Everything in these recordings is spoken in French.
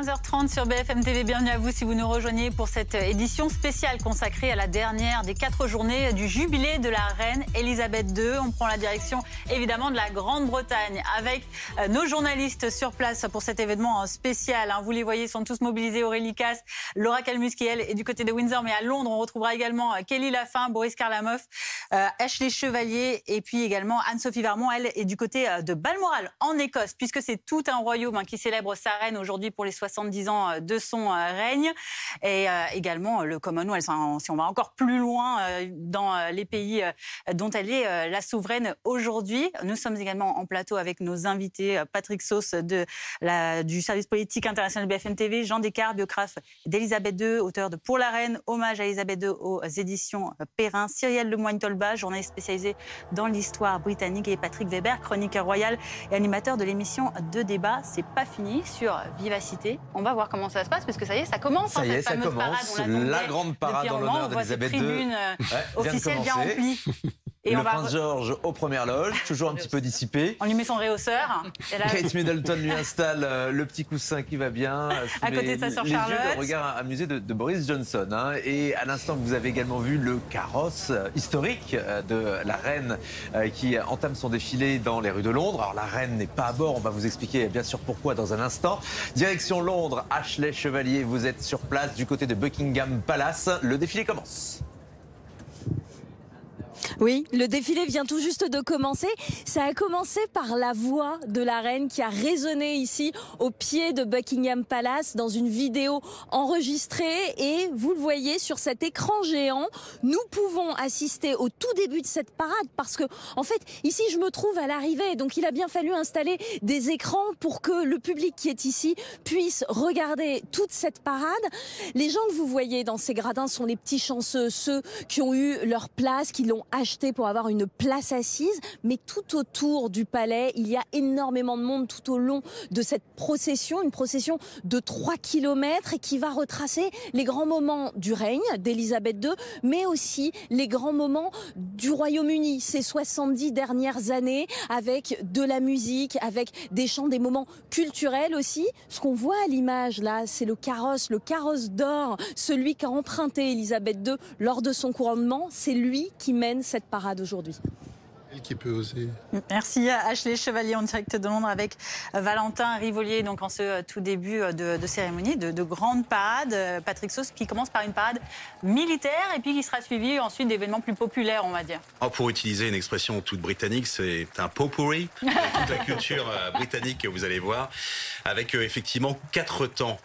15h30 sur BFM TV. Bienvenue à vous si vous nous rejoignez pour cette édition spéciale consacrée à la dernière des 4 journées du jubilé de la reine Elisabeth II. On prend la direction évidemment de la Grande-Bretagne avec nos journalistes sur place pour cet événement spécial. Vous les voyez, sont tous mobilisés. Aurélie Casse, Laura Calmus qui elle est du côté de Windsor, mais à Londres on retrouvera également Kelly Lafin, Boris Karlamov, Ashley Chevalier et puis également Anne-Sophie Varmont. Elle est du côté de Balmoral en Écosse, puisque c'est tout un royaume qui célèbre sa reine aujourd'hui pour les 70 ans de son règne. Et également le Commonwealth, si on va encore plus loin dans les pays dont elle est la souveraine aujourd'hui. Nous sommes également en plateau avec nos invités, Patrick Sauce du service politique international de BFM TV, Jean Descartes, biographe d'Elisabeth II, auteur de Pour la reine, hommage à Elisabeth II aux éditions Perrin, Cyrielle Lemoine-Tolba, journaliste spécialisé dans l'histoire britannique, et Patrick Weber, chroniqueur royal et animateur de l'émission de débat. C'est pas fini sur Vivacité. On va voir comment ça se passe, parce que ça y est, ça commence. Ça y est, cette ça fameuse commence. Parade, la grande parade en l'honneur d'Elisabeth II. On voit cette tribune officielle bien remplie. Et le prince George aux premières loges, toujours un petit peu dissipé. On lui met son réhausseur. Et là... Kate Middleton lui installe le petit coussin qui va bien. À côté de sa sœur Charlotte. Les yeux, le regard amusé de Boris Johnson. Et à l'instant, vous avez également vu le carrosse historique de la reine qui entame son défilé dans les rues de Londres. Alors la reine n'est pas à bord, on va vous expliquer bien sûr pourquoi dans un instant. Direction Londres, Ashley Chevalier, vous êtes sur place du côté de Buckingham Palace. Le défilé commence. Oui, le défilé vient tout juste de commencer. Ça a commencé par la voix de la reine qui a résonné ici au pied de Buckingham Palace dans une vidéo enregistrée. Et vous le voyez sur cet écran géant, nous pouvons assister au tout début de cette parade parce que, en fait, ici je me trouve à l'arrivée. Donc il a bien fallu installer des écrans pour que le public qui est ici puisse regarder toute cette parade. Les gens que vous voyez dans ces gradins sont les petits chanceux, ceux qui ont eu leur place, qui l'ont acheté pour avoir une place assise, mais tout autour du palais, il y a énormément de monde tout au long de cette procession, une procession de 3 kilomètres et qui va retracer les grands moments du règne d'Elisabeth II, mais aussi les grands moments du Royaume-Uni, ces 70 dernières années, avec de la musique, avec des chants, des moments culturels aussi. Ce qu'on voit à l'image là, c'est le carrosse d'or, celui qu'a emprunté Elisabeth II lors de son couronnement. C'est lui qui mène cette parade aujourd'hui. Qui peut oser. Merci à Ashley Chevalier en direct de Londres avec Valentin Rivolier, donc en ce tout début de cérémonie de grande parade. Patrick Sauce qui commence par une parade militaire et puis qui sera suivie ensuite d'événements plus populaires, on va dire. Pour utiliser une expression toute britannique, c'est un potpourri de toute la culture britannique que vous allez voir, avec effectivement 4 temps,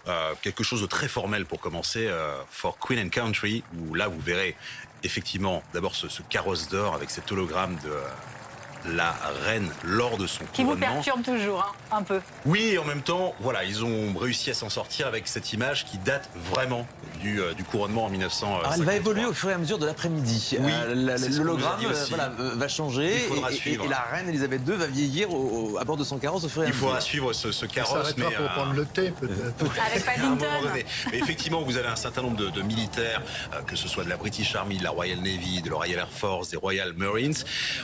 quelque chose de très formel pour commencer, for Queen and Country, où là vous verrez effectivement, d'abord ce carrosse d'or avec cet hologramme de la reine lors de son couronnement. Qui vous perturbe toujours, un peu. Oui, et en même temps, voilà, ils ont réussi à s'en sortir avec cette image qui date vraiment du couronnement en 1953. Elle va évoluer au fur et à mesure de l'après-midi. Oui, l'hologramme va changer. Il faudra suivre. Et la reine Elisabeth II va vieillir à bord de son carrosse au fur et à mesure. Il faudra suivre ce carrosse. Mais pour prendre le thé, peut-être. Avec Paddington. Mais effectivement, vous avez un certain nombre de militaires, que ce soit de la British Army, de la Royal Navy, de la Royal Air Force, des Royal Marines.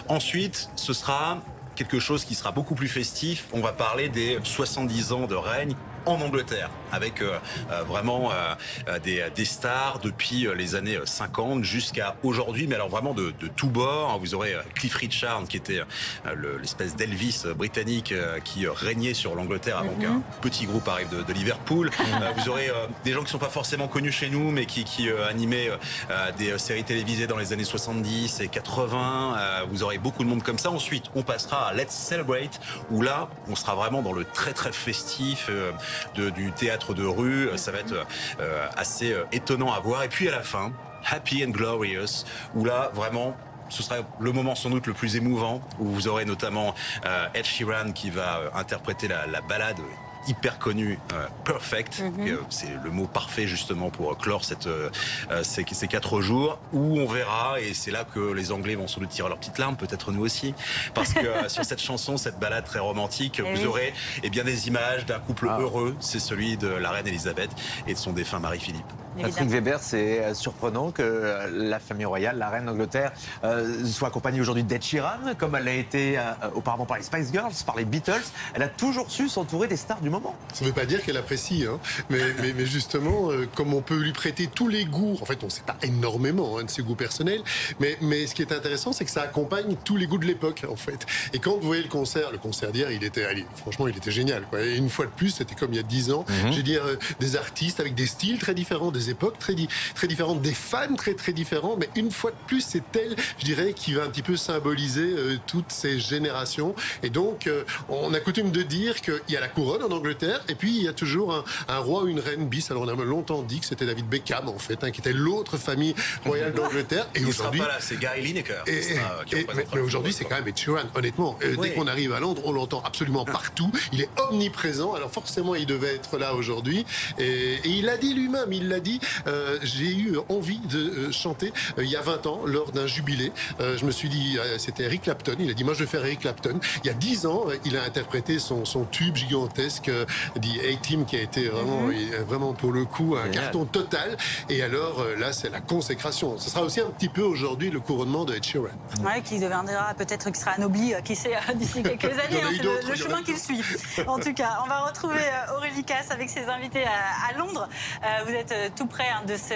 Ensuite, ce sera quelque chose qui sera beaucoup plus festif. On va parler des 70 ans de règne en Angleterre, avec vraiment des stars depuis les années 50 jusqu'à aujourd'hui, mais alors vraiment de tous bords. Vous aurez Cliff Richard, qui était l'espèce d'Elvis britannique qui régnait sur l'Angleterre avant qu'un petit groupe arrive de Liverpool. Vous aurez des gens qui ne sont pas forcément connus chez nous, mais qui animaient des séries télévisées dans les années 70 et 80. Vous aurez beaucoup de monde comme ça. Ensuite, on passera à Let's Celebrate, où là, on sera vraiment dans le très très festif du théâtre de rue. Ça va être assez étonnant à voir. Et puis à la fin, Happy and Glorious, où là, vraiment, ce sera le moment sans doute le plus émouvant, où vous aurez notamment Ed Sheeran qui va interpréter la ballade hyper connu, Perfect, c'est le mot parfait justement pour clore ces 4 jours, où on verra, et c'est là que les Anglais vont sans doute tirer leurs petites larmes, peut-être nous aussi, parce que sur cette chanson, cette balade très romantique, vous aurez bien des images d'un couple heureux, c'est celui de la reine Elisabeth et de son défunt mari Philippe. Patrick Weber, c'est surprenant que la famille royale, la reine d'Angleterre, soit accompagnée aujourd'hui d'Ed Sheeran, comme elle l'a été auparavant par les Spice Girls, par les Beatles. Elle a toujours su s'entourer des stars du moment. Ça ne veut pas dire qu'elle apprécie, hein. mais justement, comme on peut lui prêter tous les goûts, en fait, on ne sait pas énormément de ses goûts personnels, mais ce qui est intéressant, c'est que ça accompagne tous les goûts de l'époque, en fait. Et quand vous voyez le concert d'hier, franchement, il était génial, quoi. Et une fois de plus, c'était comme il y a 10 ans. J'ai dit des artistes avec des styles très différents, des époques très différentes, des fans très différents, mais une fois de plus, c'est elle, je dirais, qui va un petit peu symboliser toutes ces générations. Et donc, on a coutume de dire qu'il y a la couronne en Angleterre, et puis il y a toujours un roi ou une reine bis. Alors on a longtemps dit que c'était David Beckham, en fait, qui était l'autre famille royale d'Angleterre. Et aujourd'hui, pas là, c'est Gary Lineker. Mais aujourd'hui, c'est quand même Ed Sheeran, honnêtement. Dès qu'on arrive à Londres, on l'entend absolument partout. Il est omniprésent. Alors forcément, il devait être là aujourd'hui. Et il a dit lui-même, j'ai eu envie de chanter il y a 20 ans lors d'un jubilé. Je me suis dit, c'était Eric Clapton. Il a dit, moi je vais faire Eric Clapton. Il y a 10 ans, il a interprété son tube gigantesque, The A-Team, qui a été vraiment pour le coup un carton total. Et alors là, c'est la consécration. Ce sera aussi un petit peu aujourd'hui le couronnement de Ed Sheeran. Ouais, qui deviendra peut-être qui sera anobli, qui sait, d'ici quelques années. C'est le chemin qu'il suit. En tout cas, on va retrouver Aurélie Casse avec ses invités à Londres. Vous êtes tout près de ce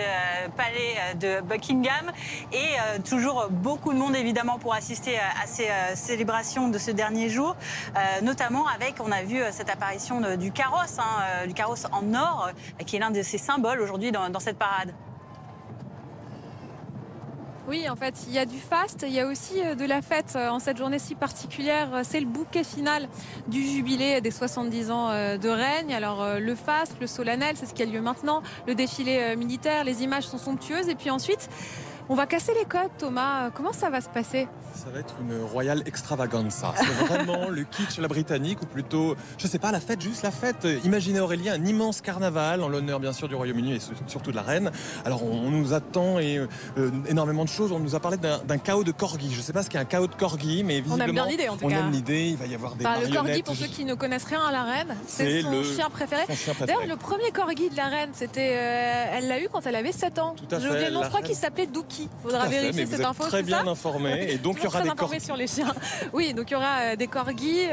palais de Buckingham et toujours beaucoup de monde évidemment pour assister à ces célébrations de ce dernier jour, notamment avec, on a vu cette apparition du carrosse en or, qui est l'un de ces symboles aujourd'hui dans cette parade. Oui, en fait, il y a du faste, il y a aussi de la fête en cette journée si particulière. C'est le bouquet final du jubilé des 70 ans de règne. Alors, le faste, le solennel, c'est ce qui a lieu maintenant. Le défilé militaire, les images sont somptueuses. Et puis ensuite, on va casser les codes, Thomas. Comment ça va se passer ? Ça va être une royale extravaganza. C'est vraiment le kitsch à la britannique, ou plutôt, je sais pas, la fête, juste la fête. Imaginez, Aurélie, un immense carnaval en l'honneur bien sûr du Royaume-Uni et surtout de la reine. Alors on nous attend énormément de choses. On nous a parlé d'un chaos de corgi. Je sais pas ce qu'est un chaos de corgi, mais visiblement on aime bien l'idée en tout cas. On aime l'idée. Il va y avoir des marionnettes. Le corgi, pour ceux qui ne connaissent rien à la reine, c'est son chien préféré. D'ailleurs, le premier corgi de la reine, elle l'a eu quand elle avait 7 ans. Tout à fait. J'ai oublié le nom, je crois qu'il s'appelait Dookie. Faudra vérifier cette info. Très bien informé. Et donc il y aura des corgis sur les chiens. Oui, donc il y aura des corgis,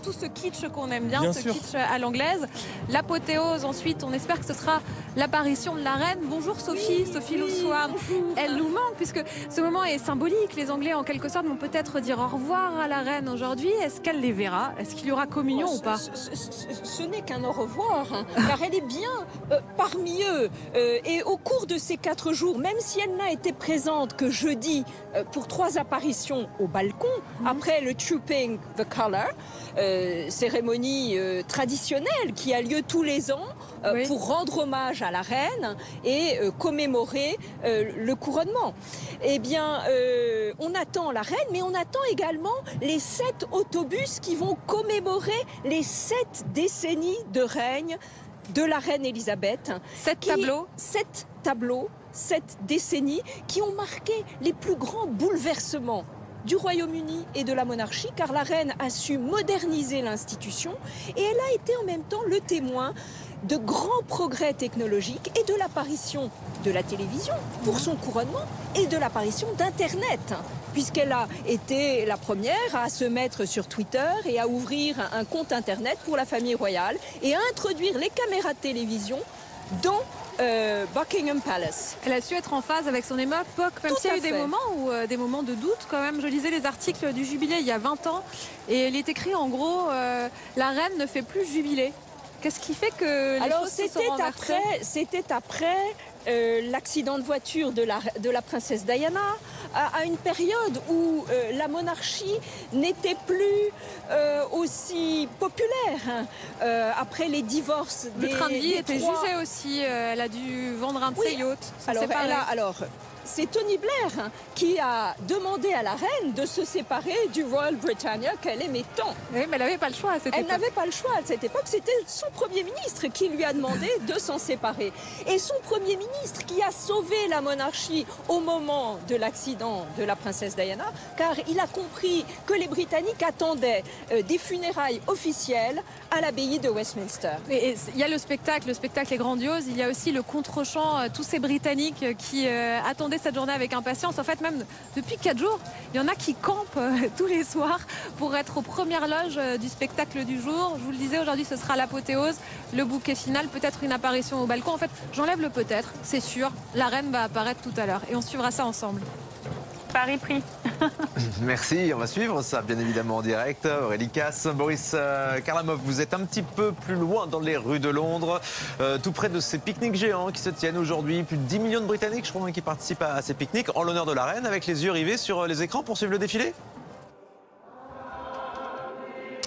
tout ce kitsch qu'on aime bien ce kitsch à l'anglaise. L'apothéose ensuite, on espère que ce sera l'apparition de la reine. Bonjour Sophie Loussoir. Elle nous manque puisque ce moment est symbolique. Les Anglais en quelque sorte vont peut-être dire au revoir à la reine aujourd'hui. Est-ce qu'elle les verra ? Est-ce qu'il y aura communion ou pas ? Ce n'est qu'un au revoir, car elle est bien parmi eux. Et au cours de ces 4 jours, même si elle n'a été présente que jeudi pour 3 apparitions au balcon, après le Trooping the Colour, cérémonie traditionnelle qui a lieu tous les ans pour rendre hommage à la reine et commémorer le couronnement. Eh bien, on attend la reine, mais on attend également les 7 autobus qui vont commémorer les 7 décennies de règne de la reine Elisabeth. 7 tableaux, 7 décennies qui ont marqué les plus grands bouleversements du Royaume-Uni et de la monarchie, car la reine a su moderniser l'institution et elle a été en même temps le témoin de grands progrès technologiques et de l'apparition de la télévision pour son couronnement et de l'apparition d'Internet, puisqu'elle a été la première à se mettre sur Twitter et à ouvrir un compte Internet pour la famille royale et à introduire les caméras de télévision dans Buckingham Palace. Elle a su être en phase avec son époque, même s'il y a eu des moments de doute quand même. Je lisais les articles du jubilé il y a 20 ans et il est écrit en gros la reine ne fait plus jubilé. Qu'est-ce qui fait que les choses se sont renversées ? C'était après l'accident de voiture de la princesse Diana, à une période où la monarchie n'était plus aussi populaire, après les divorces. Le train de vie était jugé aussi, elle a dû vendre un de ses yachts. Alors c'est Tony Blair qui a demandé à la reine de se séparer du Royal Britannia qu'elle aimait tant. Oui, mais elle n'avait pas le choix à cette époque. Elle n'avait pas le choix à cette époque. C'était son Premier ministre qui lui a demandé de s'en séparer. Et son Premier ministre qui a sauvé la monarchie au moment de l'accident de la princesse Diana, car il a compris que les Britanniques attendaient des funérailles officielles à l'abbaye de Westminster. Et il y a le spectacle est grandiose. Il y a aussi le contre-champ, tous ces Britanniques qui attendaient cette journée avec impatience. En fait, même depuis 4 jours, il y en a qui campent tous les soirs pour être aux premières loges du spectacle du jour. Je vous le disais, aujourd'hui, ce sera l'apothéose, le bouquet final, peut-être une apparition au balcon. En fait, j'enlève le peut-être, c'est sûr. La reine va apparaître tout à l'heure et on suivra ça ensemble. Paris pris. Merci, on va suivre ça bien évidemment en direct. Aurélie Casse, Boris Karlamov, vous êtes un petit peu plus loin dans les rues de Londres, tout près de ces pique-niques géants qui se tiennent aujourd'hui. Plus de 10 millions de Britanniques, je crois, qui participent à ces pique-niques en l'honneur de la reine, avec les yeux rivés sur les écrans pour suivre le défilé.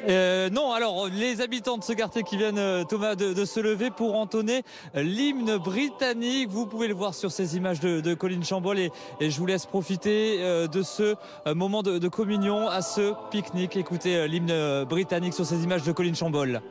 Non, alors les habitants de ce quartier qui viennent, Thomas, de se lever pour entonner l'hymne britannique. Vous pouvez le voir sur ces images de Colin Chambol et je vous laisse profiter de ce moment de communion à ce pique-nique. Écoutez l'hymne britannique sur ces images de Colin Chambol.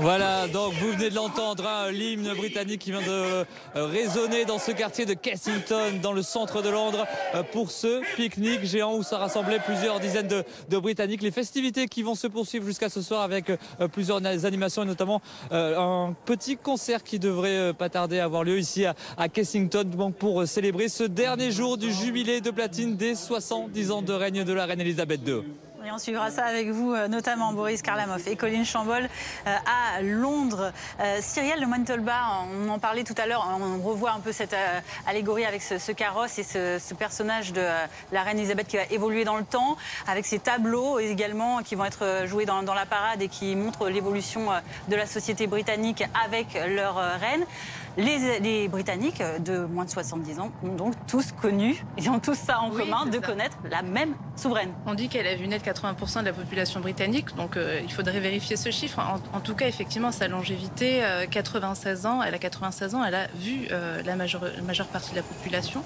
Voilà, donc vous venez de l'entendre, hein, l'hymne britannique qui vient de résonner dans ce quartier de Kensington, dans le centre de Londres, pour ce pique-nique géant où ça rassemblait plusieurs dizaines de Britanniques. Les festivités qui vont se poursuivre jusqu'à ce soir avec plusieurs animations et notamment un petit concert qui devrait pas tarder à avoir lieu ici à Kensington, donc pour célébrer ce dernier jour du jubilé de platine des 70 ans de règne de la reine Elisabeth II. Et on suivra ça avec vous, notamment Boris Karlamov et Colin Chambol à Londres. Cyrielle de Mantelba, on en parlait tout à l'heure, on revoit un peu cette allégorie avec ce carrosse et ce personnage de la reine Elisabeth qui va évoluer dans le temps, avec ces tableaux également qui vont être joués dans la parade et qui montrent l'évolution de la société britannique avec leur reine. Les Britanniques de moins de 70 ans ont donc tous connu, ils ont tous ça en commun, de connaître la même souveraine. On dit qu'elle a vu naître 80% de la population britannique, donc il faudrait vérifier ce chiffre. En tout cas, effectivement, sa longévité, 96 ans, elle a 96 ans, elle a vu la majeure partie de la population.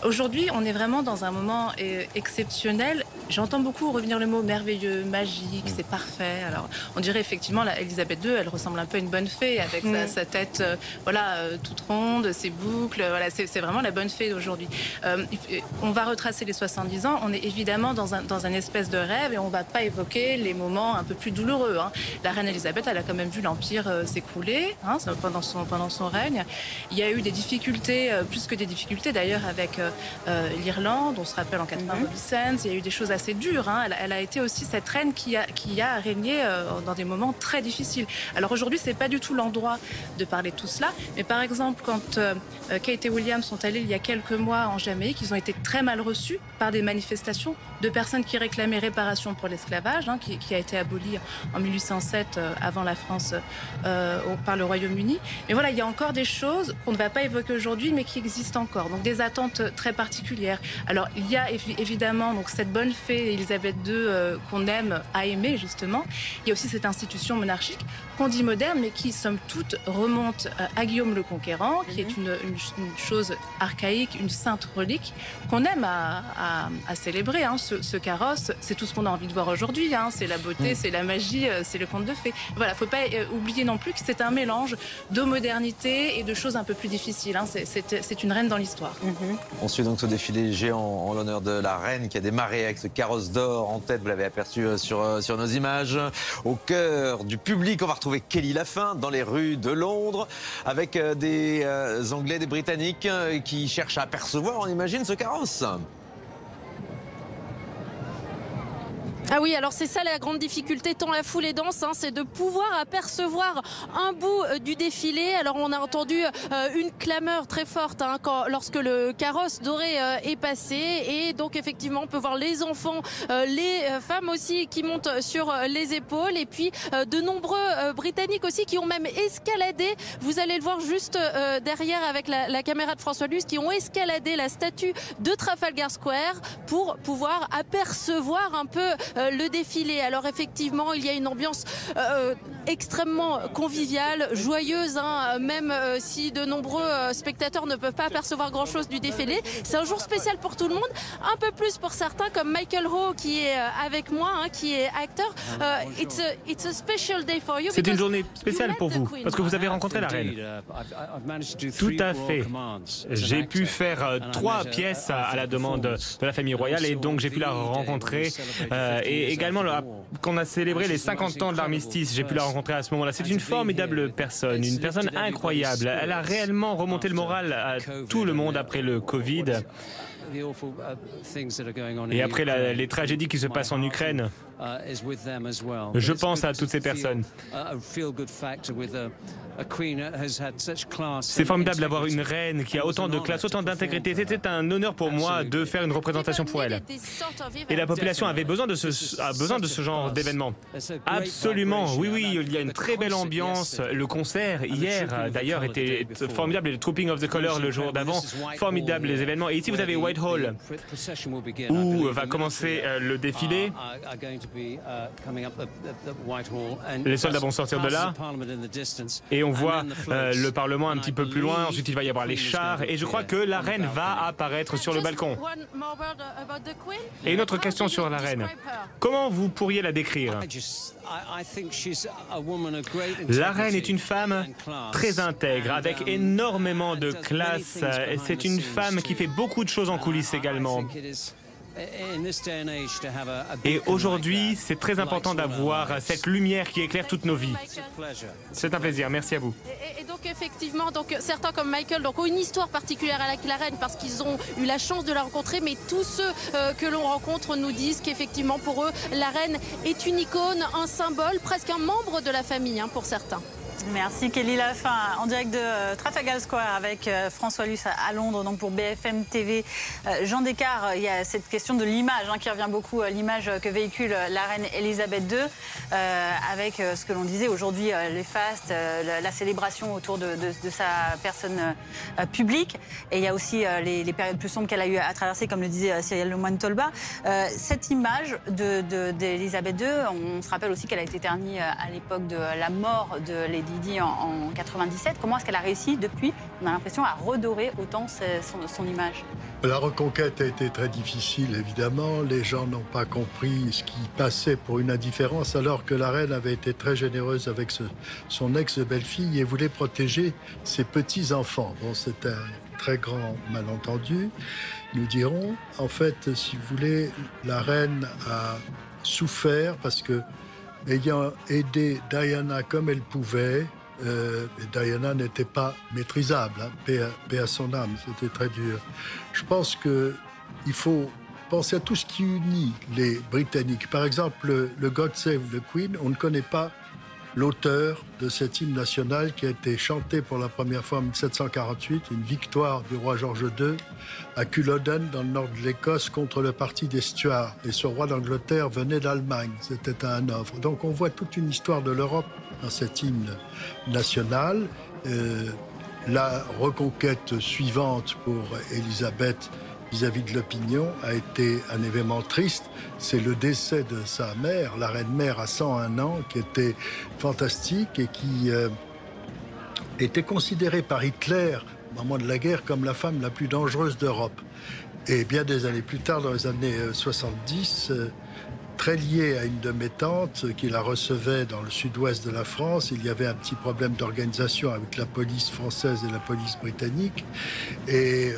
Aujourd'hui, on est vraiment dans un moment exceptionnel. J'entends beaucoup revenir le mot merveilleux, magique, c'est parfait. Alors, on dirait effectivement, Elisabeth II, elle ressemble un peu à une bonne fée avec sa tête, toute ronde, ses boucles. Voilà, c'est vraiment la bonne fée d'aujourd'hui. On va retracer les 70 ans. On est évidemment dans un espèce de rêve et on ne va pas évoquer les moments un peu plus douloureux. Hein. La reine Elisabeth, elle a quand même vu l'Empire s'écrouler pendant son règne. Il y a eu des difficultés, plus que des difficultés d'ailleurs, avec l'Irlande. On se rappelle en 92, il y a eu des choses assez dures. Hein. Elle a été aussi cette reine qui a régné dans des moments très difficiles. Alors aujourd'hui, c'est pas du tout l'endroit de parler de tout cela, mais par exemple, quand Kate et William sont allés il y a quelques mois en Jamaïque, ils ont été très mal reçus par des manifestations de personnes qui réclamaient réparation pour l'esclavage, hein, qui a été aboli en 1807 avant la France par le Royaume-Uni. Mais voilà, il y a encore des choses qu'on ne va pas évoquer aujourd'hui, mais qui existent encore. Donc des attentes très particulières. Alors il y a évidemment donc cette bonne fée Elisabeth II qu'on aime à aimer justement. Il y a aussi cette institution monarchique qu'on dit moderne, mais qui somme toute remonte à Guillaume le Conquérant, qui est une chose archaïque, une sainte relique qu'on aime à célébrer. Hein. ce carrosse, c'est tout ce qu'on a envie de voir aujourd'hui. Hein. C'est la beauté, c'est la magie, c'est le conte de fées. Voilà, faut pas oublier non plus que c'est un mélange de modernité et de choses un peu plus difficiles. Hein. C'est une reine dans l'histoire. On suit donc ce défilé géant en l'honneur de la reine qui a démarré avec ce carrosse d'or en tête. Vous l'avez aperçu sur nos images. Au cœur du public, on va retrouver Kelly Lafin dans les rues de Londres avec des Anglais, des Britanniques qui cherchent à apercevoir, on imagine, ce carrosse. Ah oui, alors c'est ça la grande difficulté, tant la foule est dense, hein, c'est de pouvoir apercevoir un bout du défilé. Alors on a entendu une clameur très forte hein, lorsque le carrosse doré est passé. Et donc effectivement on peut voir les enfants, les femmes aussi qui montent sur les épaules. Et puis de nombreux Britanniques aussi qui ont même escaladé. Vous allez le voir juste derrière avec la caméra de François Luce, qui ont escaladé la statue de Trafalgar Square pour pouvoir apercevoir un peu le défilé. Alors effectivement, il y a une ambiance extrêmement conviviale, joyeuse, hein, même si de nombreux spectateurs ne peuvent pas apercevoir grand-chose du défilé. C'est un jour spécial pour tout le monde, un peu plus pour certains comme Michael Ho qui est avec moi, hein, qui est acteur. It's a special day for you. C'est une journée spéciale pour vous, parce que vous avez rencontré la reine. Tout à fait. J'ai pu faire 3 pièces à la demande de la famille royale et donc j'ai pu la rencontrer. Et également, quand on a célébré les 50 ans de l'armistice, j'ai pu la rencontrer à ce moment-là. C'est une formidable personne, une personne incroyable. Elle a réellement remonté le moral à tout le monde après le Covid. Et après les tragédies qui se passent en Ukraine, je pense à toutes ces personnes. C'est formidable d'avoir une reine qui a autant de classe, autant d'intégrité. C'était un honneur pour moi de faire une représentation pour elle. Et la population avait besoin de ce genre d'événement. Absolument, oui, il y a une très belle ambiance. Le concert hier, d'ailleurs, était formidable. Et le Trooping of the Colour le jour d'avant, formidable les événements. Et ici, vous avez Whitehall, où va commencer le défilé. Les soldats vont sortir de là. Et on voit le Parlement un petit peu plus loin. Ensuite, il va y avoir les chars. Et je crois que la reine va apparaître sur le balcon. Et une autre question sur la reine. Comment vous pourriez la décrire? La reine est une femme très intègre, avec énormément de classe. C'est une femme qui fait beaucoup de choses en coulisses également. Et aujourd'hui, c'est très important d'avoir cette lumière qui éclaire toutes nos vies. C'est un plaisir, merci à vous. Et donc effectivement, certains comme Michael ont une histoire particulière avec la reine parce qu'ils ont eu la chance de la rencontrer, mais tous ceux que l'on rencontre nous disent qu'effectivement pour eux, la reine est une icône, un symbole, presque un membre de la famille hein, pour certains. Merci Kelly Lafin, en direct de Trafalgar Square avec François Luce à Londres, donc pour BFM TV. Jean Descartes, il y a cette question de l'image hein, qui revient beaucoup, l'image que véhicule la reine Elisabeth II, avec ce que l'on disait aujourd'hui, les fastes, la célébration autour de sa personne publique. Et il y a aussi les périodes plus sombres qu'elle a eu à traverser, comme le disait Cyril Lemoine-Tolba. Cette image d'Elisabeth II, on se rappelle aussi qu'elle a été ternie à l'époque de la mort de Lady Di en 97. Comment est-ce qu'elle a réussi depuis, on a l'impression, à redorer autant son image? La reconquête a été très difficile, évidemment. Les gens n'ont pas compris ce qui passait pour une indifférence, alors que la reine avait été très généreuse avec son ex-belle-fille et voulait protéger ses petits-enfants. Bon, c'est un très grand malentendu, nous dirons. En fait, si vous voulez, la reine a souffert parce que ayant aidé Diana comme elle pouvait, Diana n'était pas maîtrisable, hein, paix à son âme, c'était très dur. Je pense qu'il faut penser à tout ce qui unit les Britanniques. Par exemple, le God Save the Queen, on ne connaît pas l'auteur de cet hymne national qui a été chanté pour la première fois en 1748, une victoire du roi George II à Culloden, dans le nord de l'Écosse, contre le parti des Stuarts. Et ce roi d'Angleterre venait d'Allemagne, c'était à Hanovre. Donc on voit toute une histoire de l'Europe dans cet hymne national. La reconquête suivante pour Élisabeth vis-à-vis de l'opinion a été un événement triste. C'est le décès de sa mère, la reine-mère à 101 ans, qui était fantastique et qui était considérée par Hitler, au moment de la guerre, comme la femme la plus dangereuse d'Europe. Et bien des années plus tard, dans les années 70, très lié à une de mes tantes qui la recevait dans le sud-ouest de la France, il y avait un petit problème d'organisation avec la police française et la police britannique. Et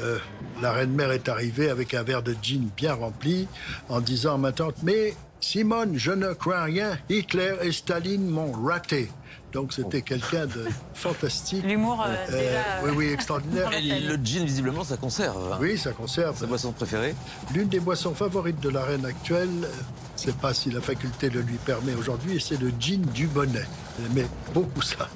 la reine-mère est arrivée avec un verre de gin bien rempli en disant à ma tante « Mais Simone, je ne crois rien, Hitler et Staline m'ont raté ». Donc c'était quelqu'un de fantastique. L'humour déjà... oui, extraordinaire. Et le gin, visiblement, ça conserve. Oui, ça conserve. Sa boisson préférée? L'une des boissons favorites de la reine actuelle, je ne sais pas si la faculté le lui permet aujourd'hui, c'est le gin du Bonnet. Elle aimait beaucoup ça.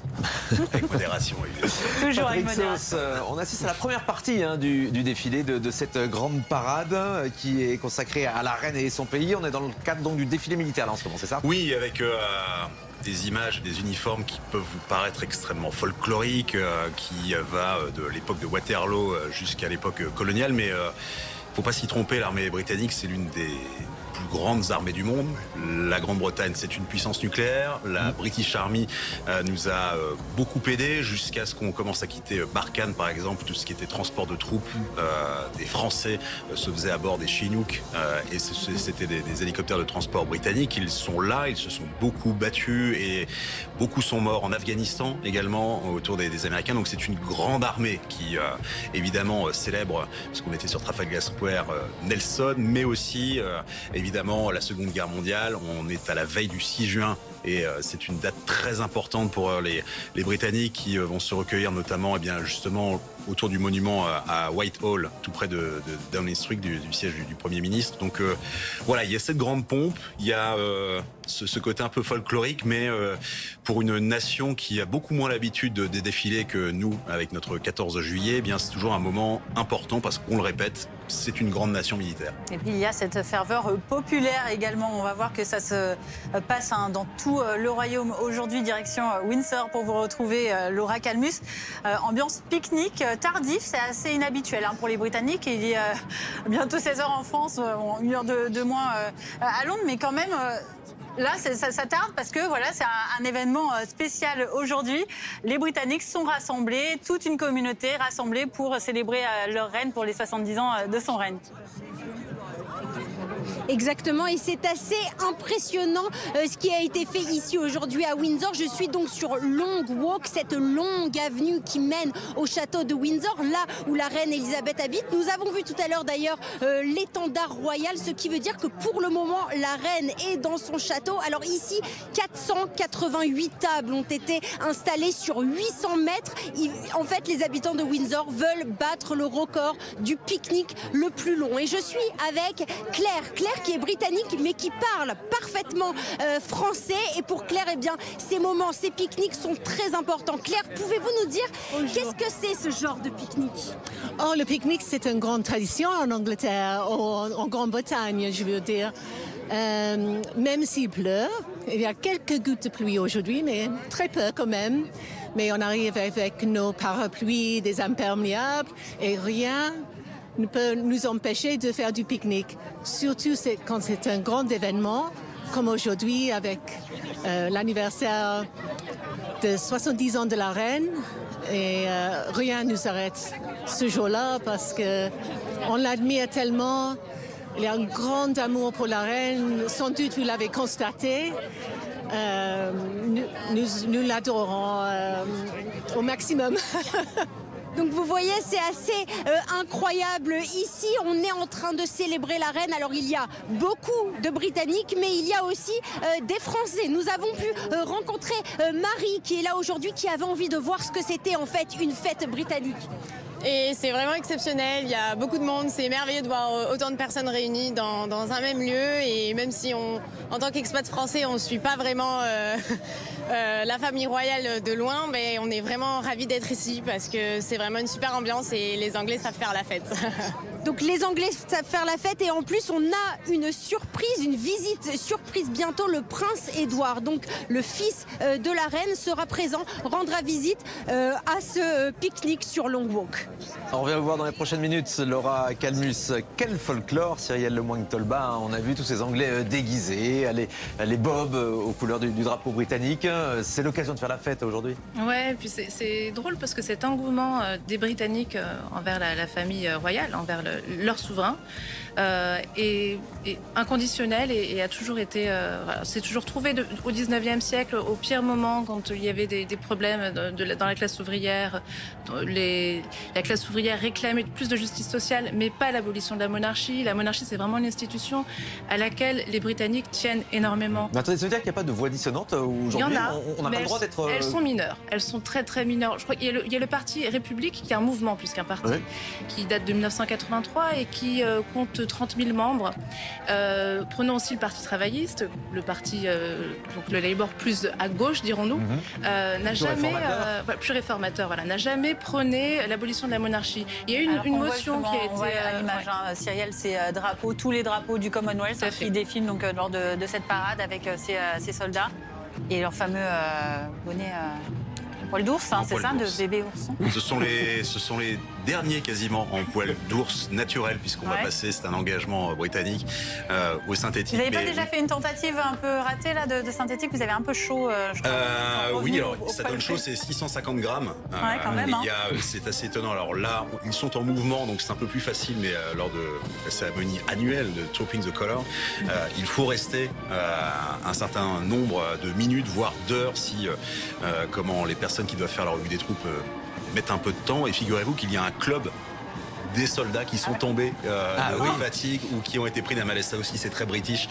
Avec modération, évidemment. Toujours avec modération. On assiste à la première partie du défilé de cette grande parade qui est consacrée à la reine et son pays. On est dans le cadre donc, du défilé militaire là en ce moment, c'est ça? Oui, avec... des images, des uniformes qui peuvent vous paraître extrêmement folkloriques, qui va de l'époque de Waterloo jusqu'à l'époque coloniale, mais faut pas s'y tromper, l'armée britannique, c'est l'une des plus grandes armées du monde. La Grande-Bretagne, c'est une puissance nucléaire. La British Army nous a beaucoup aidé jusqu'à ce qu'on commence à quitter Barkhane, par exemple. Tout ce qui était transport de troupes des Français se faisait à bord des Chinook et c'était des hélicoptères de transport britanniques. Ils sont là, ils se sont beaucoup battus et beaucoup sont morts en Afghanistan également autour des Américains. Donc c'est une grande armée qui évidemment célèbre, parce qu'on était sur Trafalgar Square, Nelson, mais aussi évidemment la Seconde Guerre mondiale. On est à la veille du 6 juin et c'est une date très importante pour les Britanniques qui vont se recueillir notamment justement autour du monument à Whitehall, tout près de Downing Street, du siège du Premier ministre. Donc voilà, il y a cette grande pompe, il y a ce côté un peu folklorique, mais pour une nation qui a beaucoup moins l'habitude des défilés que nous, avec notre 14 juillet, eh bien c'est toujours un moment important parce qu'on le répète, c'est une grande nation militaire. Et puis il y a cette ferveur populaire également. On va voir que ça se passe dans tout le royaume. Aujourd'hui, direction Windsor pour vous retrouver Laura Calmus. Ambiance pique-nique tardif, c'est assez inhabituel pour les Britanniques. Il est bientôt 16h en France, 1 heure de moins à Londres, mais quand même... Là, ça tarde parce que voilà, c'est un événement spécial aujourd'hui. Les Britanniques sont rassemblés, toute une communauté rassemblée pour célébrer leur reine pour les 70 ans de son règne. Exactement, et c'est assez impressionnant ce qui a été fait ici aujourd'hui à Windsor. Je suis donc sur Long Walk, cette longue avenue qui mène au château de Windsor, là où la reine Elisabeth habite. Nous avons vu tout à l'heure d'ailleurs l'étendard royal, ce qui veut dire que pour le moment la reine est dans son château. Alors ici, 488 tables ont été installées sur 800 mètres. En fait, les habitants de Windsor veulent battre le record du pique-nique le plus long. Et je suis avec Claire qui est britannique mais qui parle parfaitement français. Et pour Claire, eh bien, ces moments, ces pique-niques sont très importants. Claire, pouvez-vous nous dire qu'est-ce que c'est ce genre de pique-nique? Oh, le pique-nique, c'est une grande tradition en Angleterre, en Grande-Bretagne, je veux dire. Même s'il pleut, il y a quelques gouttes de pluie aujourd'hui, mais très peu quand même. Mais on arrive avec nos parapluies, des imperméables, et rien ne peut nous empêcher de faire du pique-nique. Surtout quand c'est un grand événement, comme aujourd'hui avec l'anniversaire de 70 ans de la reine. Et rien ne nous arrête ce jour-là parce qu'on l'admire tellement. Il y a un grand amour pour la reine. Sans doute, vous l'avez constaté. Nous l'adorons au maximum. Donc vous voyez, c'est assez incroyable. Ici, on est en train de célébrer la reine. Alors il y a beaucoup de Britanniques, mais il y a aussi des Français. Nous avons pu rencontrer Marie, qui est là aujourd'hui, qui avait envie de voir ce que c'était en fait une fête britannique. Et c'est vraiment exceptionnel, il y a beaucoup de monde, c'est merveilleux de voir autant de personnes réunies dans un même lieu. Et même si en tant qu'expat français, on ne suit pas vraiment la famille royale de loin, mais on est vraiment ravis d'être ici parce que c'est vraiment une super ambiance et les Anglais savent faire la fête. Donc les Anglais savent faire la fête et en plus on a une surprise, une visite surprise bientôt. Le prince Édouard, donc le fils de la reine, sera présent, rendra visite à ce pique-nique sur Long Walk. On revient vous voir dans les prochaines minutes, Laura Calmus. Quel folklore, Cyrielle Lemoine-Tolba. On a vu tous ces Anglais déguisés, les bobs aux couleurs du drapeau britannique. bien, c'est l'occasion de faire la fête aujourd'hui. Ouais, et puis c'est drôle parce que cet engouement des Britanniques envers la famille royale, envers leur souverain, est inconditionnel et a toujours été, c'est toujours trouvé au 19e siècle, au pire moment, quand il y avait des problèmes dans la classe ouvrière. La classe ouvrière réclamait plus de justice sociale, mais pas l'abolition de la monarchie. La monarchie, c'est vraiment une institution à laquelle les Britanniques tiennent énormément. Mais attendez, ça veut dire qu'il n'y a pas de voix dissonante aujourd'hui? Il y en a, on n'a pas le droit d'être... Elles sont mineures, elles sont très très mineures. Je crois qu'il y a le parti République, qui est un mouvement plus qu'un parti, qui date de 1983 et qui compte 30 000 membres. Prenons aussi le Parti travailliste, le parti, donc le Labour plus à gauche, dirons-nous, n'a jamais, plus réformateur, voilà, n'a jamais prôné l'abolition de la monarchie. Il y a eu une motion qui a été... à l'image, Cyrielle, ces drapeaux, tous les drapeaux du Commonwealth qui défilent donc, lors de cette parade avec ces soldats et leur fameux bonnet poil d'ours, c'est ça, de bébé ourson. Ce sont les derniers quasiment en poil d'ours naturel, puisqu'on va passer, c'est un engagement britannique, au synthétique. Vous n'avez pas déjà fait une tentative un peu ratée là, de synthétique? Vous avez un peu chaud, je crois. Oui, alors ça donne chaud, c'est 650 grammes. Quand même. C'est assez étonnant. Alors là, ils sont en mouvement, donc c'est un peu plus facile, mais lors de la cérémonie annuelle de Trooping the Colour, il faut rester un certain nombre de minutes, voire d'heures, si comment les personnes qui doivent faire la revue des troupes mettent un peu de temps. Et figurez-vous qu'il y a un club des soldats qui sont tombés de fatigue ou qui ont été pris d'un malaise. Ça aussi, c'est très british.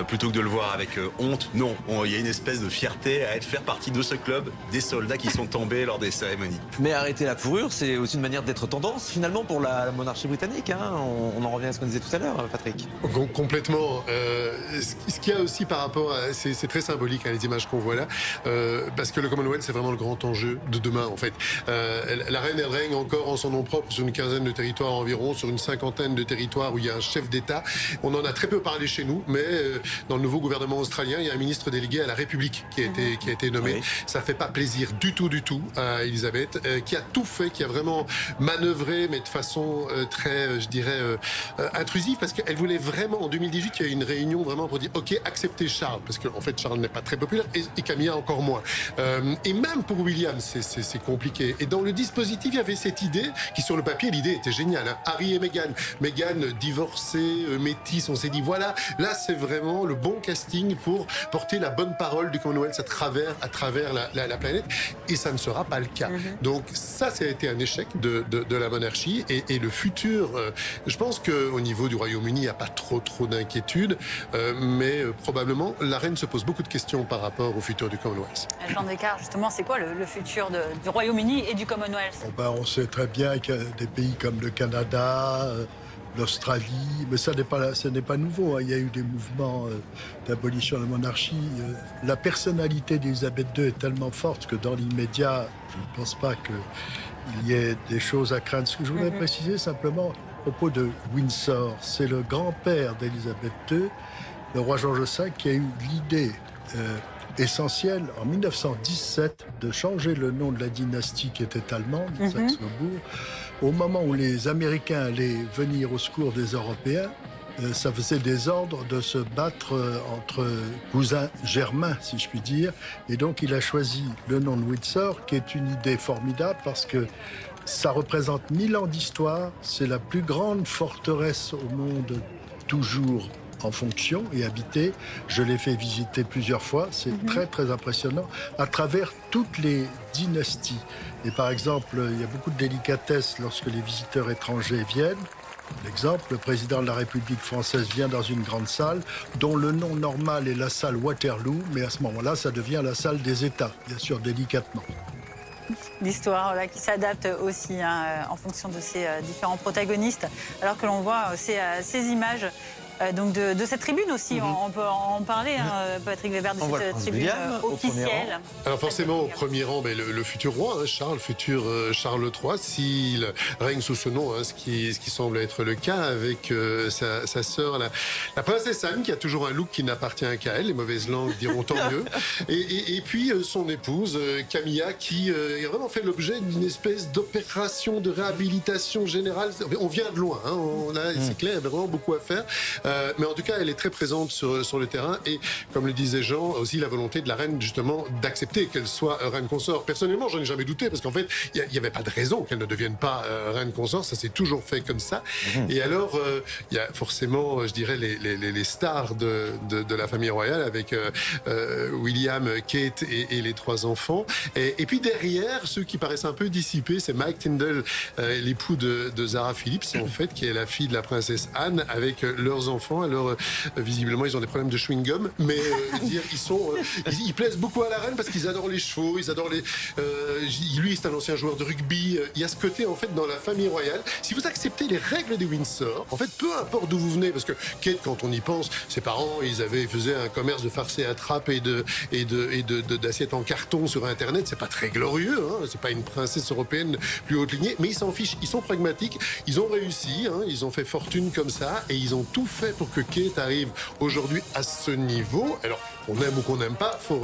Plutôt que de le voir avec honte, non. Il y a une espèce de fierté à faire partie de ce club des soldats qui sont tombés lors des cérémonies. Mais arrêter la fourrure, c'est aussi une manière d'être tendance, finalement, pour la monarchie britannique. On en revient à ce qu'on disait tout à l'heure, Patrick. Complètement. Ce qu'il y a aussi par rapport à... C'est très symbolique, les images qu'on voit là, parce que le Commonwealth, c'est vraiment le grand enjeu de demain, en fait. La reine, elle règne encore en son nom propre sur une quinzaine de territoires environ, sur une cinquantaine de territoires où il y a un chef d'État. On en a très peu parlé chez nous, mais dans le nouveau gouvernement australien, il y a un ministre délégué à la République qui a été nommé. Oui. Ça fait pas plaisir du tout à Elisabeth, qui a tout fait, qui a vraiment manœuvré, mais de façon très, je dirais, intrusive, parce qu'elle voulait vraiment, en 2018, il y a eu une réunion vraiment pour dire, OK, acceptez Charles, parce qu'en fait, Charles n'est pas très populaire, et Camilla encore moins. Et même pour William, c'est compliqué. Et dans le dispositif, il y avait cette idée, qui sur le papier, l'idée était géniale. Harry et Meghan. Meghan divorcée, métisse, on s'est dit voilà, là c'est vraiment le bon casting pour porter la bonne parole du Commonwealth à travers la planète, et ça ne sera pas le cas. Donc ça a été un échec de la monarchie, et le futur, je pense qu'au niveau du Royaume-Uni, il n'y a pas trop d'inquiétude, mais probablement la reine se pose beaucoup de questions par rapport au futur du Commonwealth. Jean Descartes, justement, c'est quoi le futur du Royaume-Uni et du Commonwealth? On sait très bien qu'il y a des pays comme le Canada, l'Australie, mais ce n'est pas nouveau. Il y a eu des mouvements d'abolition de la monarchie. La personnalité d'Elisabeth II est tellement forte que dans l'immédiat, je ne pense pas qu'il y ait des choses à craindre. Ce que je voudrais préciser simplement à propos de Windsor, c'est le grand-père d'Elisabeth II, le roi George V, qui a eu l'idée essentielle en 1917 de changer le nom de la dynastie qui était allemande, Saxe-Cobourg. Au moment où les Américains allaient venir au secours des Européens, ça faisait des ordres de se battre entre cousins germains, si je puis dire. Et donc, il a choisi le nom de Windsor, qui est une idée formidable parce que ça représente 1000 ans d'histoire. C'est la plus grande forteresse au monde, toujours en fonction et habitée. Je l'ai fait visiter plusieurs fois. C'est très impressionnant à travers toutes les dynasties. Et par exemple, il y a beaucoup de délicatesse lorsque les visiteurs étrangers viennent. L'exemple, le président de la République française vient dans une grande salle dont le nom normal est la salle Waterloo, mais à ce moment-là, ça devient la salle des États, bien sûr, délicatement. L'histoire qui s'adapte aussi en fonction de ces différents protagonistes, alors que l'on voit ces images donc de cette tribune aussi, on peut en parler, Patrick Weber, de cette tribune officielle. Alors forcément, au premier rang, le futur roi, Charles, futur Charles III, s'il règne sous ce nom, ce qui semble être le cas, avec sa sœur, la princesse Anne, qui a toujours un look qui n'appartient qu'à elle, les mauvaises langues diront tant mieux, et puis son épouse, Camilla, qui a vraiment fait l'objet d'une espèce d'opération de réhabilitation générale. On vient de loin, c'est clair, il y avait vraiment beaucoup à faire. Mais en tout cas, elle est très présente sur le terrain. Et comme le disait Jean, aussi la volonté de la reine, justement, d'accepter qu'elle soit reine consort. Personnellement, j'en ai jamais douté, parce qu'en fait, il n'y avait pas de raison qu'elle ne devienne pas reine consort. Ça s'est toujours fait comme ça. Et alors, il y a forcément, je dirais, les stars de la famille royale, avec William, Kate et les 3 enfants. Et puis derrière, ceux qui paraissent un peu dissipés, c'est Mike Tyndall, l'époux de Zara Phillips, en fait, qui est la fille de la princesse Anne, avec leurs enfants. Alors, visiblement, ils ont des problèmes de chewing-gum, mais ils plaisent beaucoup à la reine parce qu'ils adorent les chevaux, ils adorent lui, c'est un ancien joueur de rugby. Il y a ce côté, en fait, dans la famille royale. Si vous acceptez les règles des Windsor, en fait, peu importe d'où vous venez, parce que Kate, quand on y pense, ses parents, ils faisaient un commerce de farce et attrape et d'assiettes en carton sur Internet. C'est pas très glorieux, hein. C'est pas une princesse européenne plus haute lignée, mais ils s'en fichent. Ils sont pragmatiques. Ils ont réussi, hein. Ils ont fait fortune comme ça et ils ont tout fait pour que Kate arrive aujourd'hui à ce niveau. Alors, on aime ou qu'on n'aime pas, faut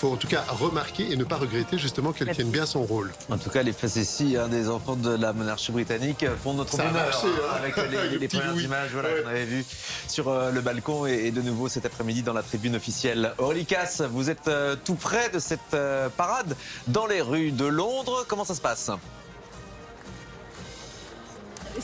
en tout cas remarquer et ne pas regretter justement qu'elle tienne bien son rôle. En tout cas, les facéties des enfants de la monarchie britannique font notre bonheur, avec les premières images qu'on avait vues sur le balcon et de nouveau cet après-midi dans la tribune officielle. Aurélie Casse, vous êtes tout près de cette parade dans les rues de Londres. Comment ça se passe ?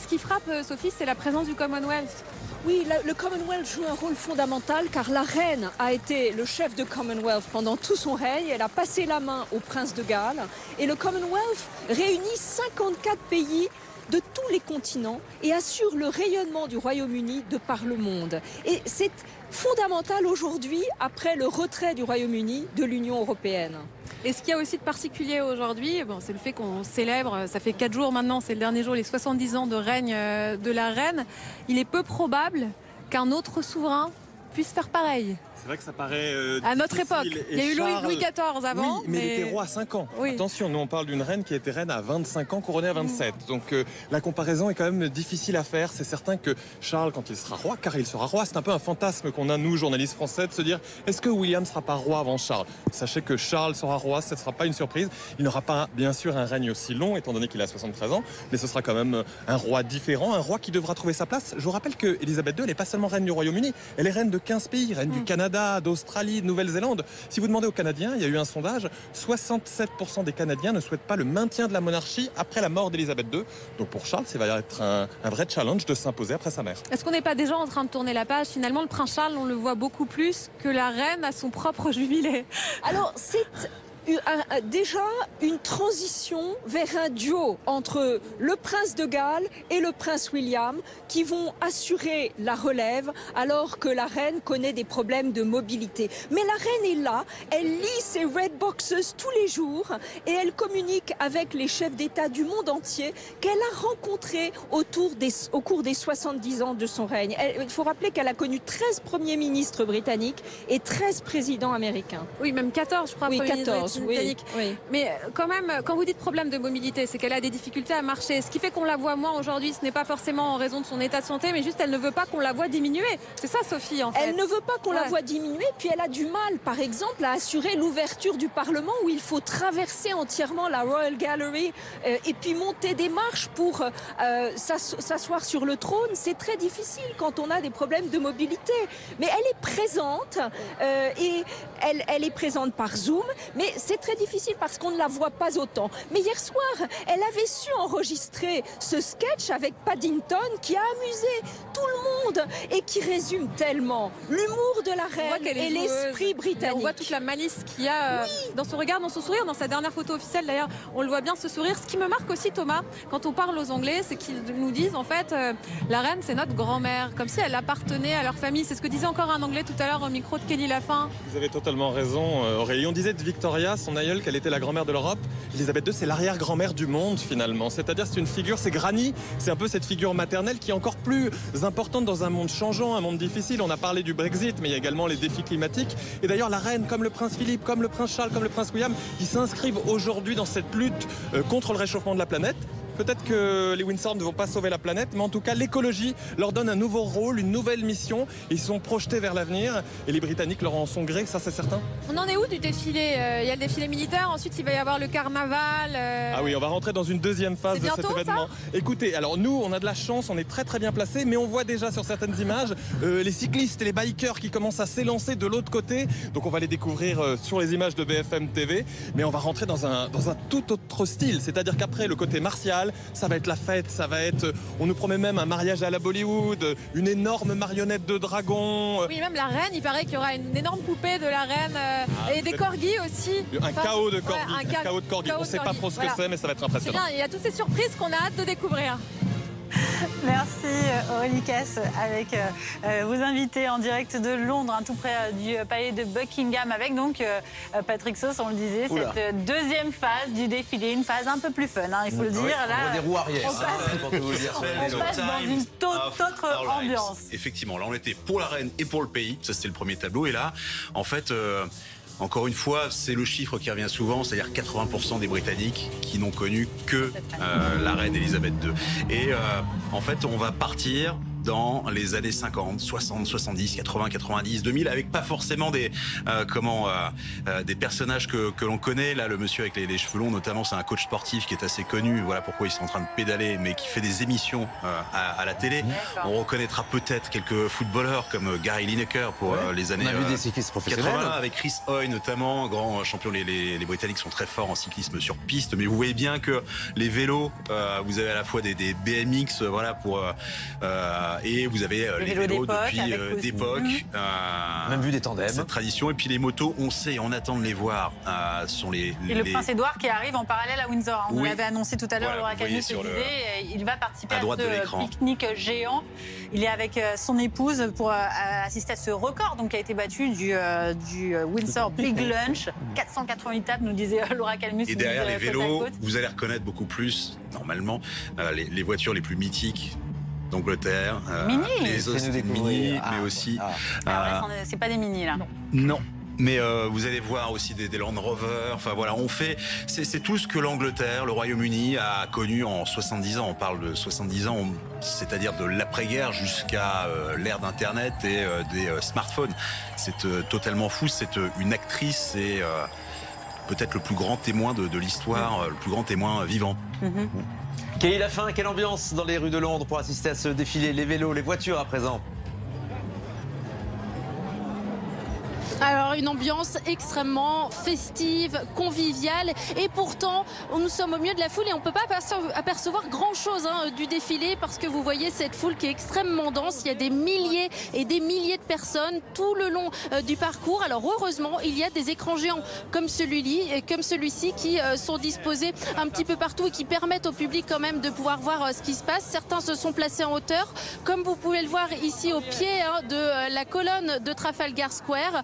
Ce qui frappe, Sophie, c'est la présence du Commonwealth. Oui, le Commonwealth joue un rôle fondamental car la reine a été le chef de Commonwealth pendant tout son règne. Elle a passé la main au prince de Galles et le Commonwealth réunit 54 pays de tous les continents et assure le rayonnement du Royaume-Uni de par le monde. Et c'est fondamental aujourd'hui après le retrait du Royaume-Uni de l'Union européenne. Et ce qu'il y a aussi de particulier aujourd'hui, c'est le fait qu'on célèbre, ça fait 4 jours maintenant, c'est le dernier jour, les 70 ans de règne de la reine. Il est peu probable qu'un autre souverain puisse faire pareil. C'est vrai que ça paraît à notre époque. Il y a eu Louis XIV avant. Oui, mais il était roi à 5 ans. Oui. Attention, nous on parle d'une reine qui était reine à 25 ans, couronnée à 27. Donc la comparaison est quand même difficile à faire. C'est certain que Charles, quand il sera roi, car il sera roi, c'est un peu un fantasme qu'on a, nous, journalistes français, de se dire est-ce que William ne sera pas roi avant Charles ? Sachez que Charles sera roi, ce ne sera pas une surprise. Il n'aura pas, bien sûr, un règne aussi long, étant donné qu'il a 73 ans, mais ce sera quand même un roi différent, un roi qui devra trouver sa place. Je vous rappelle que Elisabeth II, elle n'est pas seulement reine du Royaume-Uni, elle est reine de 15 pays, reine du Canada, d'Australie, de Nouvelle-Zélande. Si vous demandez aux Canadiens, il y a eu un sondage, 67% des Canadiens ne souhaitent pas le maintien de la monarchie après la mort d'Elisabeth II. Donc pour Charles, ça va être un vrai challenge de s'imposer après sa mère. Est-ce qu'on n'est pas déjà en train de tourner la page ? Finalement, le prince Charles, on le voit beaucoup plus que la reine à son propre jubilé. Alors, c'est déjà une transition vers un duo entre le prince de Galles et le prince William qui vont assurer la relève alors que la reine connaît des problèmes de mobilité. Mais la reine est là, elle lit ses red boxes tous les jours et elle communique avec les chefs d'État du monde entier qu'elle a rencontrés au cours des 70 ans de son règne. Il faut rappeler qu'elle a connu 13 premiers ministres britanniques et 13 présidents américains. Oui, même 14, je crois. Oui, 14. Oui. Mais quand même, quand vous dites problème de mobilité, c'est qu'elle a des difficultés à marcher. Ce qui fait qu'on la voit moins aujourd'hui, ce n'est pas forcément en raison de son état de santé, mais juste elle ne veut pas qu'on la voie diminuer. C'est ça, Sophie, en fait. Elle ne veut pas qu'on la voie diminuer, puis elle a du mal, par exemple, à assurer l'ouverture du Parlement où il faut traverser entièrement la Royal Gallery et puis monter des marches pour s'asseoir sur le trône. C'est très difficile quand on a des problèmes de mobilité. Mais elle est présente et elle est présente par Zoom, mais c'est très difficile parce qu'on ne la voit pas autant. Mais hier soir, elle avait su enregistrer ce sketch avec Paddington qui a amusé tout le monde et qui résume tellement l'humour de la reine et l'esprit britannique. On voit toute la malice qu'il y a dans son regard, dans son sourire, dans sa dernière photo officielle d'ailleurs, on le voit bien ce sourire. Ce qui me marque aussi, Thomas, quand on parle aux Anglais, c'est qu'ils nous disent en fait la reine c'est notre grand-mère, comme si elle appartenait à leur famille. C'est ce que disait encore un Anglais tout à l'heure au micro de Kelly Lafin. Vous avez totalement raison, Aurélie. On disait de Victoria, son aïeul, qu'elle était la grand-mère de l'Europe. Elisabeth II, c'est l'arrière-grand-mère du monde finalement. C'est-à-dire c'est une figure, c'est Granny, c'est un peu cette figure maternelle qui est encore plus importante dans un monde changeant, un monde difficile. On a parlé du Brexit, mais il y a également les défis climatiques. Et d'ailleurs, la reine, comme le prince Philippe, comme le prince Charles, comme le prince William, ils s'inscrivent aujourd'hui dans cette lutte contre le réchauffement de la planète. Peut-être que les Windsor ne vont pas sauver la planète, mais en tout cas, l'écologie leur donne un nouveau rôle, une nouvelle mission. Ils sont projetés vers l'avenir et les Britanniques leur en sont gré, ça c'est certain. On en est où du défilé? Il y a le défilé militaire, ensuite il va y avoir le carnaval. Ah oui, on va rentrer dans une deuxième phase de cet événement. Écoutez, alors nous, on a de la chance, on est très très bien placés, mais on voit déjà sur certaines images les cyclistes et les bikers qui commencent à s'élancer de l'autre côté. Donc on va les découvrir sur les images de BFM TV, mais on va rentrer dans un tout autre style. C'est-à-dire qu'après, le côté martial, ça va être la fête, ça va être... On nous promet même un mariage à la Bollywood, une énorme marionnette de dragon. Oui, même la reine, il paraît qu'il y aura une énorme poupée de la reine et des corgis aussi. Un chaos de corgis. Ouais, un chaos de corgis. On ne sait pas trop ce que c'est, mais ça va être impressionnant. C'est bien, il y a toutes ces surprises qu'on a hâte de découvrir. Merci Aurélie Casse avec vos invités en direct de Londres, tout près du palais de Buckingham, avec donc Patrick Sauce, on le disait, cette deuxième phase du défilé, une phase un peu plus fun, il faut le dire. Là, on voit des roues arrière. On passe dans une toute autre ambiance. Effectivement, là on était pour la reine et pour le pays, ça c'était le premier tableau, et là, en fait... Encore une fois, c'est le chiffre qui revient souvent, c'est-à-dire 80% des Britanniques qui n'ont connu que la reine Elisabeth II. Et en fait, on va partir dans les années 50, 60, 70, 80, 90, 2000, avec pas forcément des personnages que l'on connaît. Là, le monsieur avec les cheveux longs, notamment, c'est un coach sportif qui est assez connu. Voilà pourquoi ils sont en train de pédaler, mais qui fait des émissions à la télé. On reconnaîtra peut-être quelques footballeurs comme Gary Lineker pour les années 80, avec Chris Hoy notamment, grand champion. Les Britanniques sont très forts en cyclisme sur piste, mais vous voyez bien que les vélos, vous avez à la fois des BMX, voilà, pour et vous avez les vélos depuis d'époque. Même vu des tandems. Cette tradition. Et puis les motos, on sait, on attend de les voir. Sont et le Prince Édouard qui arrive en parallèle à Windsor. On l'avait annoncé tout à l'heure, Laura Calmus le disait, il va participer à ce pique-nique géant. Il est avec son épouse pour assister à ce record donc, qui a été battu du Windsor Big Lunch. 488 tables, nous disait Laura Calmus. Et derrière les vélos, vous allez reconnaître beaucoup plus, normalement, les voitures les plus mythiques d'Angleterre, les Austin Mini, mais aussi... c'est pas des Mini, là. Non. Mais vous allez voir aussi des Land Rover. Enfin voilà, c'est tout ce que l'Angleterre, le Royaume-Uni a connu en 70 ans. On parle de 70 ans, c'est-à-dire de l'après-guerre jusqu'à l'ère d'Internet et des smartphones. C'est totalement fou. C'est une actrice et peut-être le plus grand témoin de l'histoire, le plus grand témoin vivant. Quelle est la fin? Quelle ambiance dans les rues de Londres pour assister à ce défilé? Les vélos, les voitures à présent. Alors une ambiance extrêmement festive, conviviale, et pourtant nous sommes au milieu de la foule et on ne peut pas apercevoir grand chose du défilé, parce que vous voyez cette foule qui est extrêmement dense. Il y a des milliers et des milliers de personnes tout le long du parcours. Alors heureusement, il y a des écrans géants comme celui-ci qui sont disposés un petit peu partout et qui permettent au public quand même de pouvoir voir ce qui se passe. Certains se sont placés en hauteur, comme vous pouvez le voir ici au pied de la colonne de Trafalgar Square.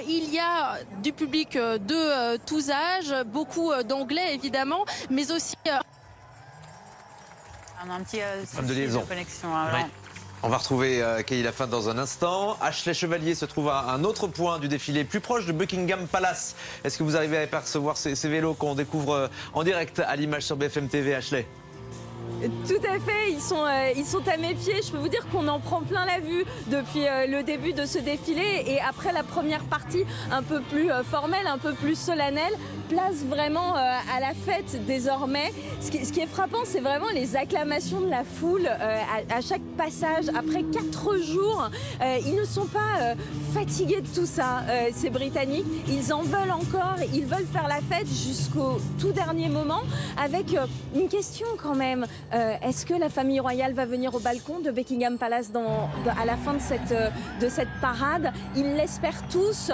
Il y a du public de tous âges, beaucoup d'anglais évidemment, mais aussi... On a un petit problème de liaison. Connexion. On va retrouver Kelly Lafin dans un instant. Ashley Chevalier se trouve à un autre point du défilé, plus proche de Buckingham Palace. Est-ce que vous arrivez à apercevoir ces vélos qu'on découvre en direct à l'image sur BFM TV, Ashley? Tout à fait, ils sont à mes pieds. Je peux vous dire qu'on en prend plein la vue depuis le début de ce défilé. Et après la première partie un peu plus formelle, un peu plus solennelle, place vraiment à la fête désormais. Ce qui est frappant, c'est vraiment les acclamations de la foule à chaque passage. Après 4 jours, ils ne sont pas fatigués de tout ça, ces Britanniques. Ils en veulent encore, ils veulent faire la fête jusqu'au tout dernier moment. Avec une question quand même. Est-ce que la famille royale va venir au balcon de Buckingham Palace à la fin de cette parade? Ils l'espèrent tous.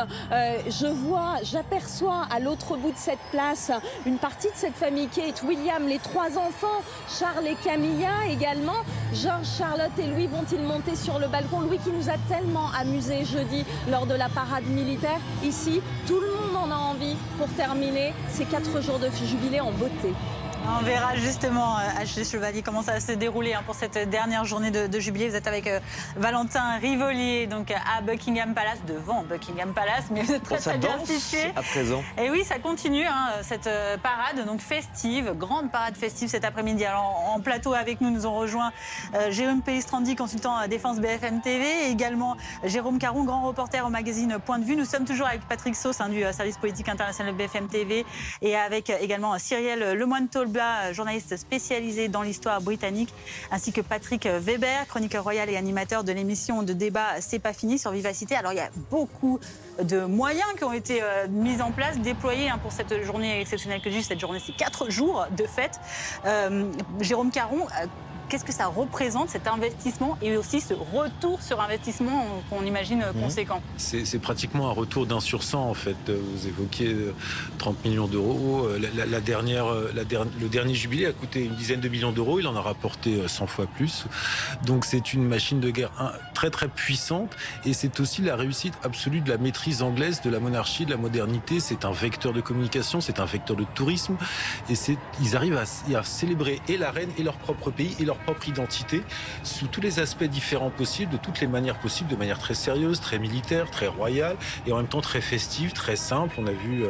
J'aperçois à l'autre bout de cette place une partie de cette famille Kate, William, les 3 enfants, Charles et Camilla également. George, Charlotte et Louis vont-ils monter sur le balcon? Louis qui nous a tellement amusés jeudi lors de la parade militaire. Ici, tout le monde en a envie pour terminer ces 4 jours de jubilé en beauté. On verra justement, Ashley Chevalier, comment ça va se dérouler pour cette dernière journée de jubilé. Vous êtes avec Valentin Rivolier, donc à Buckingham Palace, devant Buckingham Palace, mais vous êtes très bien situé. À présent. Et oui, ça continue, cette parade donc festive, grande parade festive cet après-midi. Alors en plateau avec nous, nous ont rejoint Jérôme Pellistrandi, consultant défense BFM TV, et également Jérôme Caron, grand reporter au magazine Point de Vue. Nous sommes toujours avec Patrick Sauce, du service politique international de BFM TV, et avec également Cyrielle Lemoine-Tolba, journaliste spécialisé dans l'histoire britannique, ainsi que Patrick Weber, chroniqueur royal et animateur de l'émission de débat C'est pas fini sur Vivacité. Alors il y a beaucoup de moyens qui ont été mis en place, déployés pour cette journée exceptionnelle que juste cette journée, c'est 4 jours de fête. Jérôme Caron, qu'est-ce que ça représente, cet investissement, et aussi ce retour sur investissement qu'on imagine conséquent? C'est pratiquement un retour d'un sur 100 en fait. Vous évoquiez 30 millions d'euros. Le dernier jubilé a coûté une dizaine de millions d'euros. Il en a rapporté 100 fois plus. Donc c'est une machine de guerre très très puissante, et c'est aussi la réussite absolue de la maîtrise anglaise de la monarchie, de la modernité. C'est un vecteur de communication, c'est un vecteur de tourisme, et ils arrivent à célébrer et la reine et leur propre pays et leur propre identité sous tous les aspects différents possibles, de toutes les manières possibles, de manière très sérieuse, très militaire, très royale, et en même temps très festive, très simple. On a vu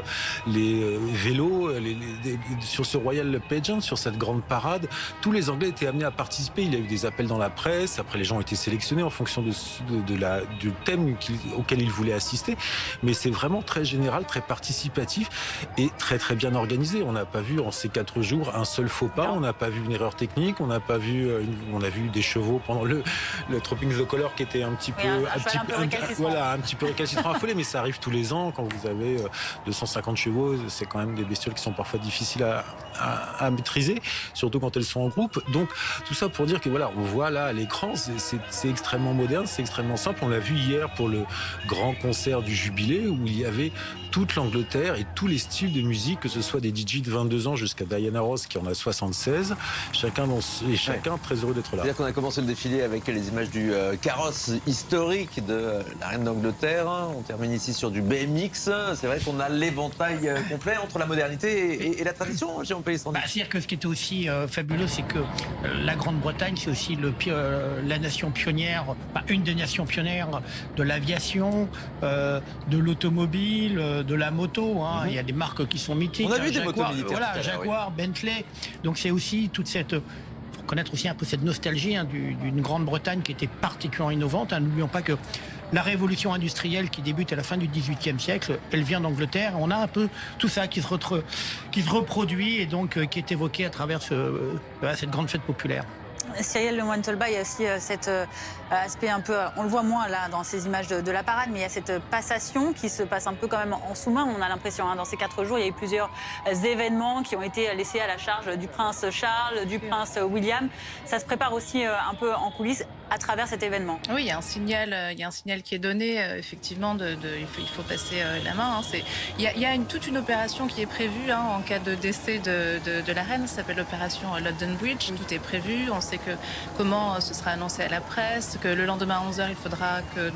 les vélos sur ce Royal Pageant, sur cette grande parade. Tous les Anglais étaient amenés à participer. Il y a eu des appels dans la presse. Après, les gens ont été sélectionnés en fonction du thème auquel ils voulaient assister. Mais c'est vraiment très général, très participatif et très très bien organisé. On n'a pas vu en ces 4 jours un seul faux pas. On n'a pas vu une erreur technique. On n'a pas vu on a vu des chevaux pendant le Trooping the Colour qui était un petit peu récalcitrant, affolé, mais ça arrive tous les ans. Quand vous avez 250 chevaux, c'est quand même des bestioles qui sont parfois difficiles à maîtriser, surtout quand elles sont en groupe. Donc tout ça pour dire que voilà, on voit là à l'écran, c'est extrêmement moderne, c'est extrêmement simple. On l'a vu hier pour le grand concert du Jubilé, où il y avait toute l'Angleterre et tous les styles de musique, que ce soit des DJ de 22 ans jusqu'à Diana Ross qui en a 76, chacun très heureux d'être là. C'est-à-dire qu'on a commencé le défilé avec les images du carrosse historique de la reine d'Angleterre. On termine ici sur du BMX. C'est vrai qu'on a l'éventail complet entre la modernité et la tradition, Jérôme Pellistrandi. C'est-à-dire que ce qui était aussi fabuleux, c'est que la Grande-Bretagne, c'est aussi la nation pionnière, une des nations pionnières de l'aviation, de l'automobile, de la moto. Il y a des marques qui sont mythiques. On a vu des motos militaires. Voilà, Jaguar, Bentley. Donc c'est aussi toute cette... connaître aussi un peu cette nostalgie d'une Grande-Bretagne qui était particulièrement innovante. N'oublions pas que la révolution industrielle qui débute à la fin du XVIIIe siècle, elle vient d'Angleterre. On a un peu tout ça qui se reproduit et donc qui est évoqué à travers cette grande fête populaire. Cyrielle Lemoine-Tolba, il y a aussi cet aspect un peu, on le voit moins là dans ces images de la parade, mais il y a cette passation qui se passe un peu quand même en sous-main. On a l'impression, dans ces 4 jours, il y a eu plusieurs événements qui ont été laissés à la charge du prince Charles, du prince William. Ça se prépare aussi un peu en coulisses à travers cet événement. Oui, il y a un signal qui est donné, effectivement, il faut passer la main. Il y a toute une opération qui est prévue en cas de décès de la reine. Ça s'appelle l'opération London Bridge. Tout est prévu. On sait comment ce sera annoncé à la presse, que le lendemain à 11h, il faudra que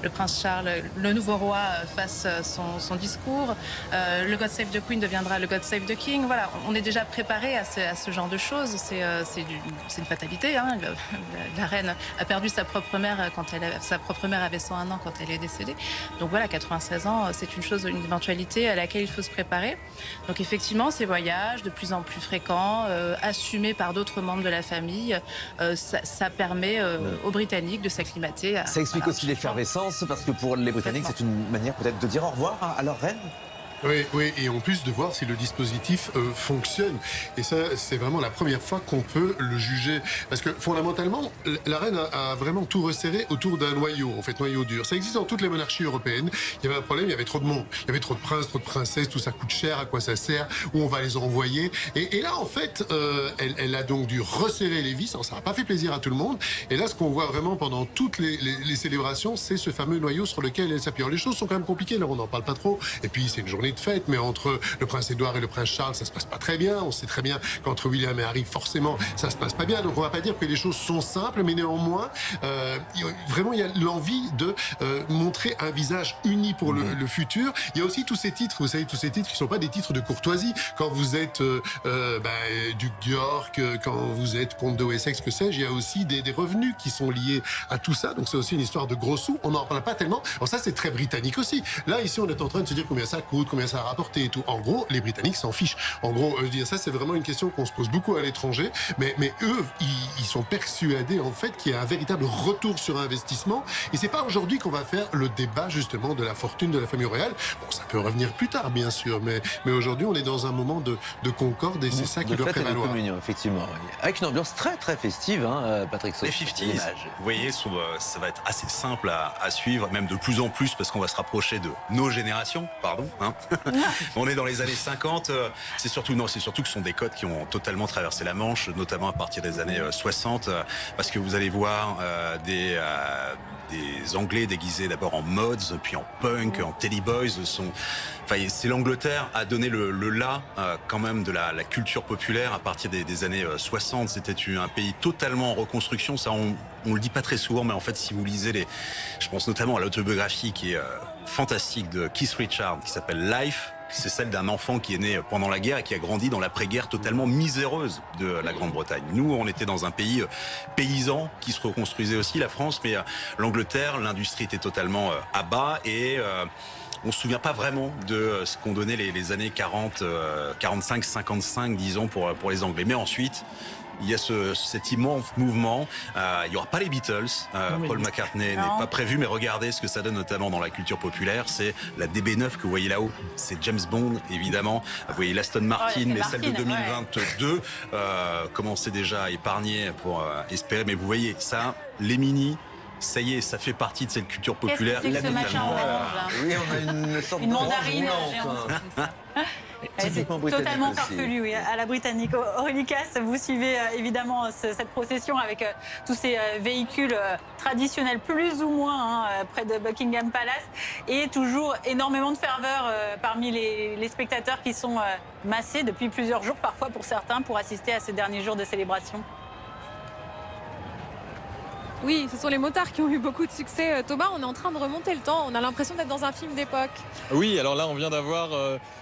le prince Charles, le nouveau roi, fasse son discours. Le God Save the Queen deviendra le God Save the King. Voilà, on est déjà préparé à ce genre de choses. C'est une fatalité. La reine a perdu sa propre mère sa propre mère avait 101 ans quand elle est décédée. Donc voilà, 96 ans, c'est une éventualité à laquelle il faut se préparer. Donc effectivement, ces voyages de plus en plus fréquents, assumés par d'autres membres de la famille, ça permet aux Britanniques de s'acclimater. Ça explique aussi l'effervescence, parce que pour les Britanniques, c'est une manière peut-être de dire au revoir à leur reine. Oui, et en plus de voir si le dispositif fonctionne. Et ça, c'est vraiment la première fois qu'on peut le juger. Parce que fondamentalement, la reine a vraiment tout resserré autour d'un noyau, en fait, noyau dur. Ça existe dans toutes les monarchies européennes. Il y avait un problème, il y avait trop de monde. Il y avait trop de princes, trop de princesses, tout ça coûte cher, à quoi ça sert, où on va les envoyer. Et là, en fait, elle a donc dû resserrer les vis. Ça n'a pas fait plaisir à tout le monde. Et là, ce qu'on voit vraiment pendant toutes les célébrations, c'est ce fameux noyau sur lequel elle s'appuie. Alors, les choses sont quand même compliquées, là, on n'en parle pas trop. Et puis, c'est une journée de fête, mais entre le prince Édouard et le prince Charles, ça se passe pas très bien. On sait très bien qu'entre William et Harry, forcément, ça se passe pas bien. Donc on va pas dire que les choses sont simples, mais néanmoins, vraiment, il y a l'envie de montrer un visage uni pour le futur. Il y a aussi tous ces titres, vous savez, tous ces titres qui sont pas des titres de courtoisie. Quand vous êtes duc d'York, quand vous êtes comte de Wessex, que sais-je, il y a aussi des revenus qui sont liés à tout ça. Donc c'est aussi une histoire de gros sous. On n'en parle pas tellement. Alors ça, c'est très britannique aussi. Là, ici, on est en train de se dire combien ça coûte, combien ça a rapporté et tout. En gros, les Britanniques s'en fichent. En gros, je dis ça, c'est vraiment une question qu'on se pose beaucoup à l'étranger. Mais eux, ils sont persuadés, en fait, qu'il y a un véritable retour sur investissement. Et c'est pas aujourd'hui qu'on va faire le débat, justement, de la fortune de la famille royale. Bon, ça peut revenir plus tard, bien sûr. Mais aujourd'hui, on est dans un moment de concorde et c'est ça qui doit prévaloir. De communion, effectivement. Oui. Avec une ambiance très, très festive, hein, Patrick Sauve. Les 50s, vous voyez, ça va être assez simple à suivre, même de plus en plus, parce qu'on va se rapprocher de nos générations, pardon. Hein. On est dans les années 50. C'est surtout que ce sont des codes qui ont totalement traversé la Manche, notamment à partir des années 60, parce que vous allez voir des Anglais déguisés d'abord en mods, puis en punk, en teleboys. C'est l'Angleterre a donné le là quand même de la culture populaire à partir des années 60. C'était un pays totalement en reconstruction. Ça, on le dit pas très souvent, mais en fait, si vous lisez je pense notamment à l'autobiographie qui est fantastique de Keith Richards, qui s'appelle Life. C'est celle d'un enfant qui est né pendant la guerre et qui a grandi dans l'après-guerre totalement miséreuse de la Grande-Bretagne. Nous, on était dans un pays paysan qui se reconstruisait aussi, la France, mais l'Angleterre, l'industrie était totalement à bas et on se souvient pas vraiment de ce qu'ont donné les années 40, 45, 55, disons, pour les Anglais. Mais ensuite, il y a cet immense mouvement. Il n'y aura pas les Beatles. Paul McCartney n'est pas prévu, mais regardez ce que ça donne notamment dans la culture populaire. C'est la DB9 que vous voyez là-haut. C'est James Bond, évidemment. Vous voyez l'Aston Martin, mais celle de 2022 commençait déjà à épargner pour espérer. Mais vous voyez ça, les Mini. Ça y est, ça fait partie de cette culture populaire. Qu'est-ce que c'est que ce machin orange, là ? Oui, on a une sorte une mandarine géante. C'est totalement farfelu, oui, à la britannique. Aurélie Casse, vous suivez évidemment cette procession avec tous ces véhicules traditionnels, plus ou moins, près de Buckingham Palace, et toujours énormément de ferveur parmi les spectateurs qui sont massés depuis plusieurs jours, parfois pour certains, pour assister à ce dernier jour de célébration. Oui, ce sont les motards qui ont eu beaucoup de succès. Thomas, on est en train de remonter le temps. On a l'impression d'être dans un film d'époque. Oui, alors là, on vient d'avoir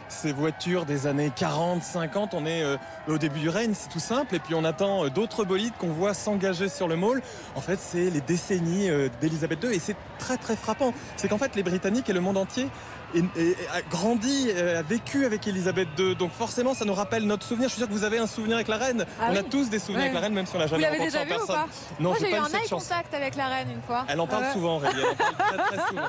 ces voitures des années 40, 50. On est au début du règne, c'est tout simple. Et puis, on attend d'autres bolides qu'on voit s'engager sur le Mall. En fait, c'est les décennies d'Elisabeth II. Et c'est très, très frappant. C'est qu'en fait, les Britanniques et le monde entier a grandi, a vécu avec Elisabeth II. Donc forcément, ça nous rappelle notre souvenir. Je suis sûr que vous avez un souvenir avec la reine. On a tous des souvenirs avec la reine, même si on l'a jamais rencontré en personne. Vous l'avez déjà vu ou pas ? Non, moi, j'ai eu un eye contact avec la reine une fois. Elle en parle souvent, Aurélie. Elle en parle très, très souvent.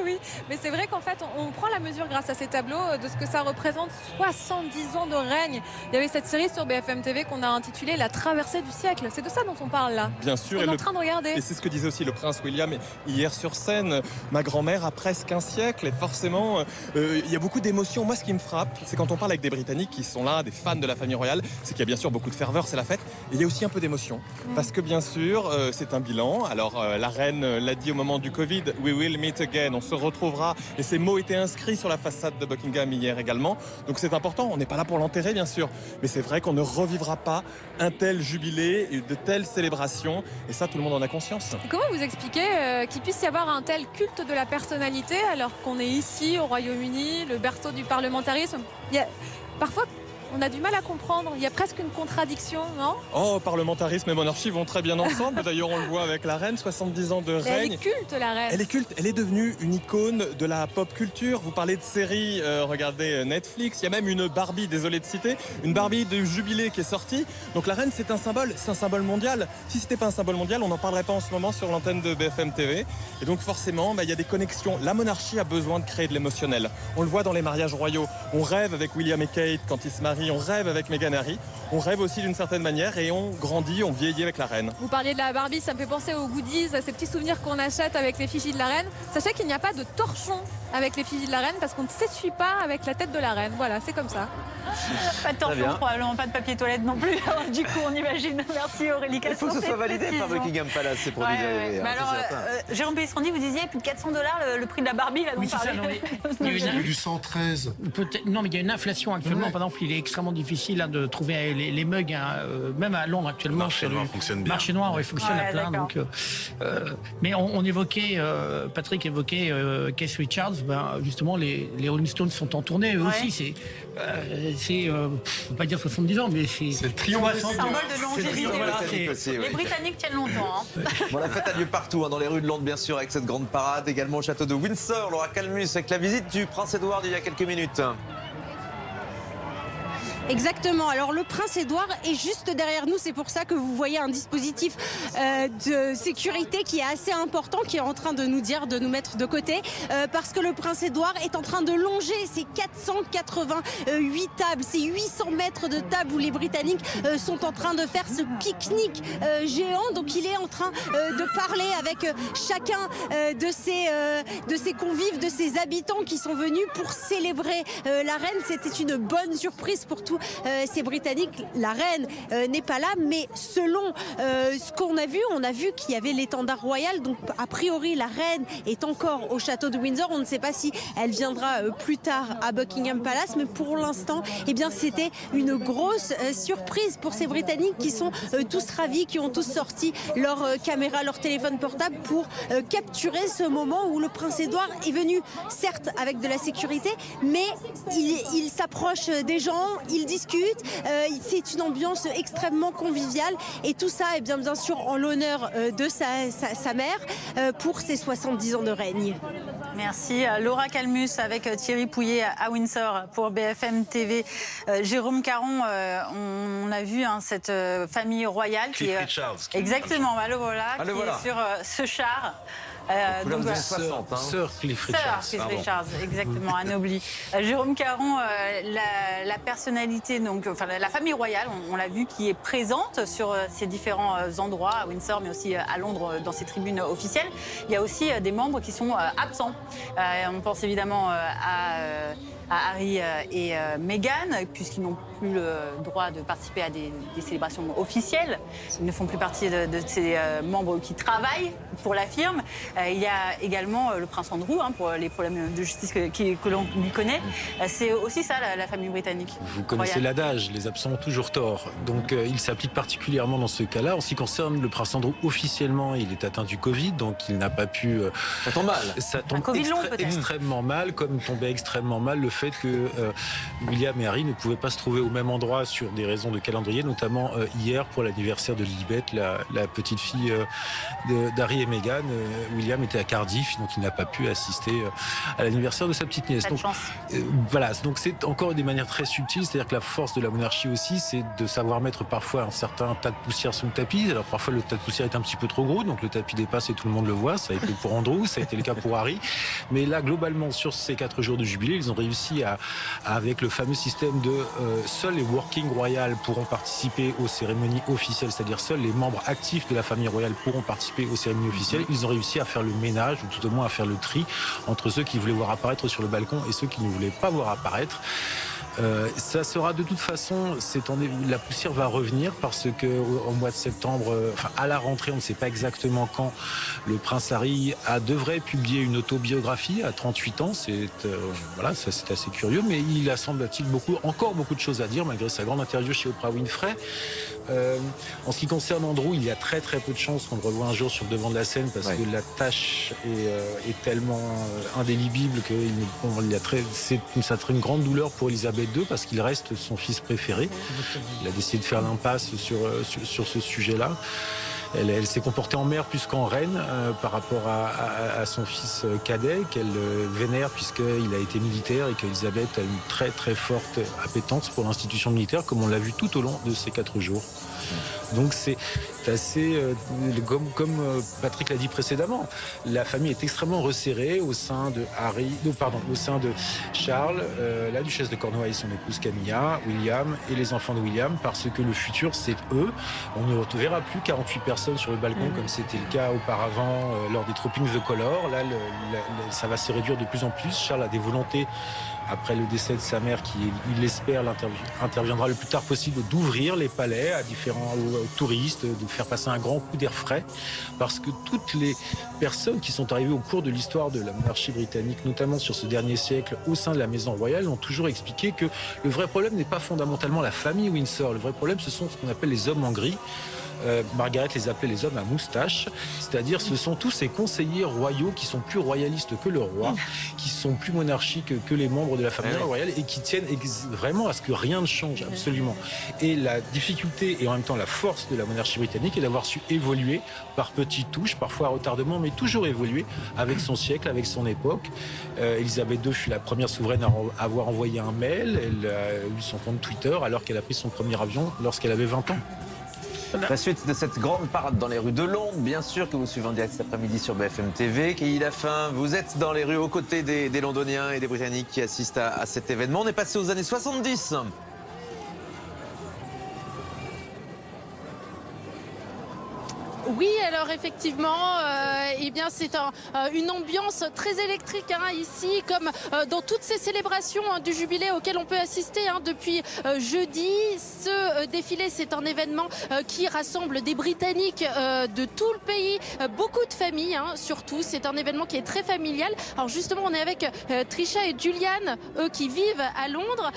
Oui, mais c'est vrai qu'en fait, on prend la mesure grâce à ces tableaux de ce que ça représente 70 ans de règne. Il y avait cette série sur BFM TV qu'on a intitulée La traversée du siècle. C'est de ça dont on parle là. Bien sûr. On est en train de regarder. Et c'est ce que disait aussi le prince William hier sur scène. Ma grand-mère a presque un siècle et forcément, il y a beaucoup d'émotions. Moi, ce qui me frappe, c'est quand on parle avec des Britanniques qui sont là, des fans de la famille royale, c'est qu'il y a bien sûr beaucoup de ferveur, c'est la fête. Et il y a aussi un peu d'émotion. Parce que bien sûr, c'est un bilan. Alors, la reine l'a dit au moment du Covid, we will meet again, on se retrouvera. Et ces mots étaient inscrits sur la façade de Buckingham hier également. Donc c'est important. On n'est pas là pour l'enterrer, bien sûr. Mais c'est vrai qu'on ne revivra pas un tel jubilé et de telles célébrations. Et ça, tout le monde en a conscience. Comment vous expliquez qu'il puisse y avoir un tel culte de la personnalité alors qu'on est ici au Royaume-Uni, le berceau du parlementarisme? Parfois, on a du mal à comprendre. Il y a presque une contradiction, non? Oh, parlementarisme et monarchie vont très bien ensemble. D'ailleurs, on le voit avec la reine, 70 ans de règne. Elle est culte, la reine. Elle est culte. Elle est devenue une icône de la pop culture. Vous parlez de séries, regardez Netflix. Il y a même une Barbie, désolé de citer, une Barbie de jubilé qui est sortie. Donc la reine, c'est un symbole mondial. Si c'était pas un symbole mondial, on n'en parlerait pas en ce moment sur l'antenne de BFM TV. Et donc forcément, il y a des connexions. La monarchie a besoin de créer de l'émotionnel. On le voit dans les mariages royaux. On rêve avec William et Kate quand ils se marient Harry, on rêve avec Meghan et Harry, on rêve aussi d'une certaine manière et on grandit, on vieillit avec la reine. Vous parliez de la Barbie, ça me fait penser aux goodies, à ces petits souvenirs qu'on achète avec l'effigie de la reine. Sachez qu'il n'y a pas de torchon avec l'effigie de la reine parce qu'on ne s'essuie pas avec la tête de la reine. Voilà, c'est comme ça. Pas de torchon, probablement pas de papier toilette non plus. Alors, du coup, on imagine. Merci Aurélie Casson. Il faut que ce soit validé par Buckingham Palace, ces produits dérivés. Mais alors, Jérôme Pellistrandi, vous disiez plus de $400 le prix de la Barbie, là, dont oui, c'est ça, il y a eu du 113. Non, mais il y a une inflation actuellement. Par exemple, il est extrêmement difficile de trouver les mugs, même à Londres actuellement. Le marché noir, il fonctionne à plein. Donc, mais on évoquait, Patrick évoquait Keith Richards. Justement, les Rolling Stones sont en tournée, eux aussi. C'est faut pas dire 70 ans, mais c'est le symbole de longévité. Les Britanniques tiennent longtemps. Bon, la fête a lieu partout, dans les rues de Londres, bien sûr, avec cette grande parade. Également au château de Windsor, Laura Calmus, avec la visite du prince Édouard il y a quelques minutes. Exactement. Alors le prince Édouard est juste derrière nous. C'est pour ça que vous voyez un dispositif de sécurité qui est assez important, qui est en train de nous dire de nous mettre de côté, parce que le prince Édouard est en train de longer ces 488 tables, ces 800 mètres de tables où les Britanniques sont en train de faire ce pique-nique géant. Donc il est en train de parler avec chacun de ses convives, de ses habitants qui sont venus pour célébrer la reine. C'était une bonne surprise pour tous ces Britanniques. La reine n'est pas là, mais selon ce qu'on a vu, on a vu qu'il y avait l'étendard royal. Donc a priori la reine est encore au château de Windsor. On ne sait pas si elle viendra plus tard à Buckingham Palace, mais pour l'instant, eh bien c'était une grosse surprise pour ces Britanniques qui sont tous ravis, qui ont tous sorti leur caméra, leur téléphone portable pour capturer ce moment où le prince Édouard est venu, certes avec de la sécurité, mais il s'approche des gens, il discute, c'est une ambiance extrêmement conviviale et tout ça est bien sûr en l'honneur de sa mère pour ses 70 ans de règne. Merci. Laura Calmus avec Thierry Pouillet à Windsor pour BFM TV. Jérôme Caron, on a vu cette famille royale qui est exactement, le voilà, qui est sur ce char. Donc, Sir Cliff Richards. Sir Cliff Richards, exactement, anobli. Jérôme Caron, la personnalité, donc, enfin, la famille royale, on l'a vu, qui est présente sur ces différents endroits, à Windsor, mais aussi à Londres, dans ces tribunes officielles. Il y a aussi des membres qui sont absents. On pense évidemment à Harry et Meghan, puisqu'ils n'ont plus le droit de participer à des célébrations officielles. Ils ne font plus partie de ces membres qui travaillent pour la firme. Il y a également le prince Andrew, pour les problèmes de justice que l'on lui connaît. C'est aussi ça, la famille britannique. Vous connaissez l'adage, les absents ont toujours tort. Donc il s'applique particulièrement dans ce cas-là. En ce qui concerne le prince Andrew, officiellement, il est atteint du Covid, donc il n'a pas pu... Ça tombe mal. Ça tombe extrêmement mal, comme tombait extrêmement mal le fait que William et Harry ne pouvaient pas se trouver au même endroit sur des raisons de calendrier, notamment hier pour l'anniversaire de Lilibet, la petite fille d'Harry et Meghan. William était à Cardiff, donc il n'a pas pu assister à l'anniversaire de sa petite nièce. Donc voilà, donc c'est encore des manières très subtiles, c'est-à-dire que la force de la monarchie aussi, c'est de savoir mettre parfois un certain tas de poussière sur le tapis. Alors parfois le tas de poussière est un petit peu trop gros, donc le tapis dépasse et tout le monde le voit. Ça a été pour Andrew, ça a été le cas pour Harry. Mais là, globalement, sur ces 4 jours de jubilé, ils ont réussi avec le fameux système de seuls les working royal pourront participer aux cérémonies officielles, c'est-à-dire seuls les membres actifs de la famille royale pourront participer aux cérémonies officielles. Ils ont réussi à faire le ménage, ou tout au moins à faire le tri entre ceux qui voulaient voir apparaître sur le balcon et ceux qui ne voulaient pas voir apparaître. Ça sera de toute façon, la poussière va revenir parce que au mois de septembre, à la rentrée, on ne sait pas exactement quand, le prince Harry devrait publier une autobiographie à 38 ans. C'est assez curieux, mais il a semble-t-il encore beaucoup de choses à dire malgré sa grande interview chez Oprah Winfrey. En ce qui concerne Andrew, il y a très très peu de chances qu'on le revoie un jour sur le devant de la scène parce que la tâche est tellement indélébile que ça serait une grande douleur pour Elisabeth II parce qu'il reste son fils préféré. Il a décidé de faire l'impasse sur ce sujet-là. elle s'est comportée en mère plus qu'en reine par rapport à son fils cadet, qu'elle vénère puisqu'il a été militaire et qu'Elisabeth a une très très forte appétence pour l'institution militaire, comme on l'a vu tout au long de ces 4 jours. Donc c'est assez, comme Patrick l'a dit précédemment, la famille est extrêmement resserrée au sein de au sein de Charles, la duchesse de Cornouailles et son épouse Camilla, William et les enfants de William, parce que le futur c'est eux. On ne verra plus 48 personnes sur le balcon comme c'était le cas auparavant lors des Trooping the Colour. Là, ça va se réduire de plus en plus. Charles a des volontés, après le décès de sa mère, qui, il l'espère, interviendra le plus tard possible, d'ouvrir les palais à différents touristes, de faire passer un grand coup d'air frais, parce que toutes les personnes qui sont arrivées au cours de l'histoire de la monarchie britannique, notamment sur ce dernier siècle, au sein de la maison royale, ont toujours expliqué que le vrai problème n'est pas fondamentalement la famille Windsor. Le vrai problème, ce sont ce qu'on appelle les hommes en gris. Margaret les appelait les hommes à moustache, c'est-à-dire ce sont tous ces conseillers royaux qui sont plus royalistes que le roi, qui sont plus monarchiques que les membres de la famille royale et qui tiennent vraiment à ce que rien ne change, absolument. Et la difficulté et en même temps la force de la monarchie britannique est d'avoir su évoluer par petites touches, parfois à retardement, mais toujours évoluer avec son siècle, avec son époque. Elisabeth II fut la première souveraine à avoir envoyé un mail, elle a eu son compte Twitter alors qu'elle a pris son premier avion lorsqu'elle avait 20 ans. La suite de cette grande parade dans les rues de Londres, bien sûr, que vous suivez en direct cet après-midi sur BFM TV. Kelly Lafin, vous êtes dans les rues aux côtés des Londoniens et des Britanniques qui assistent à cet événement. On est passé aux années 70. Oui, alors effectivement, eh bien c'est une ambiance très électrique ici, comme dans toutes ces célébrations du jubilé auxquelles on peut assister depuis jeudi. Ce défilé, c'est un événement qui rassemble des Britanniques de tout le pays, beaucoup de familles surtout. C'est un événement qui est très familial. Alors justement, on est avec Trisha et Julian, eux qui vivent à Londres.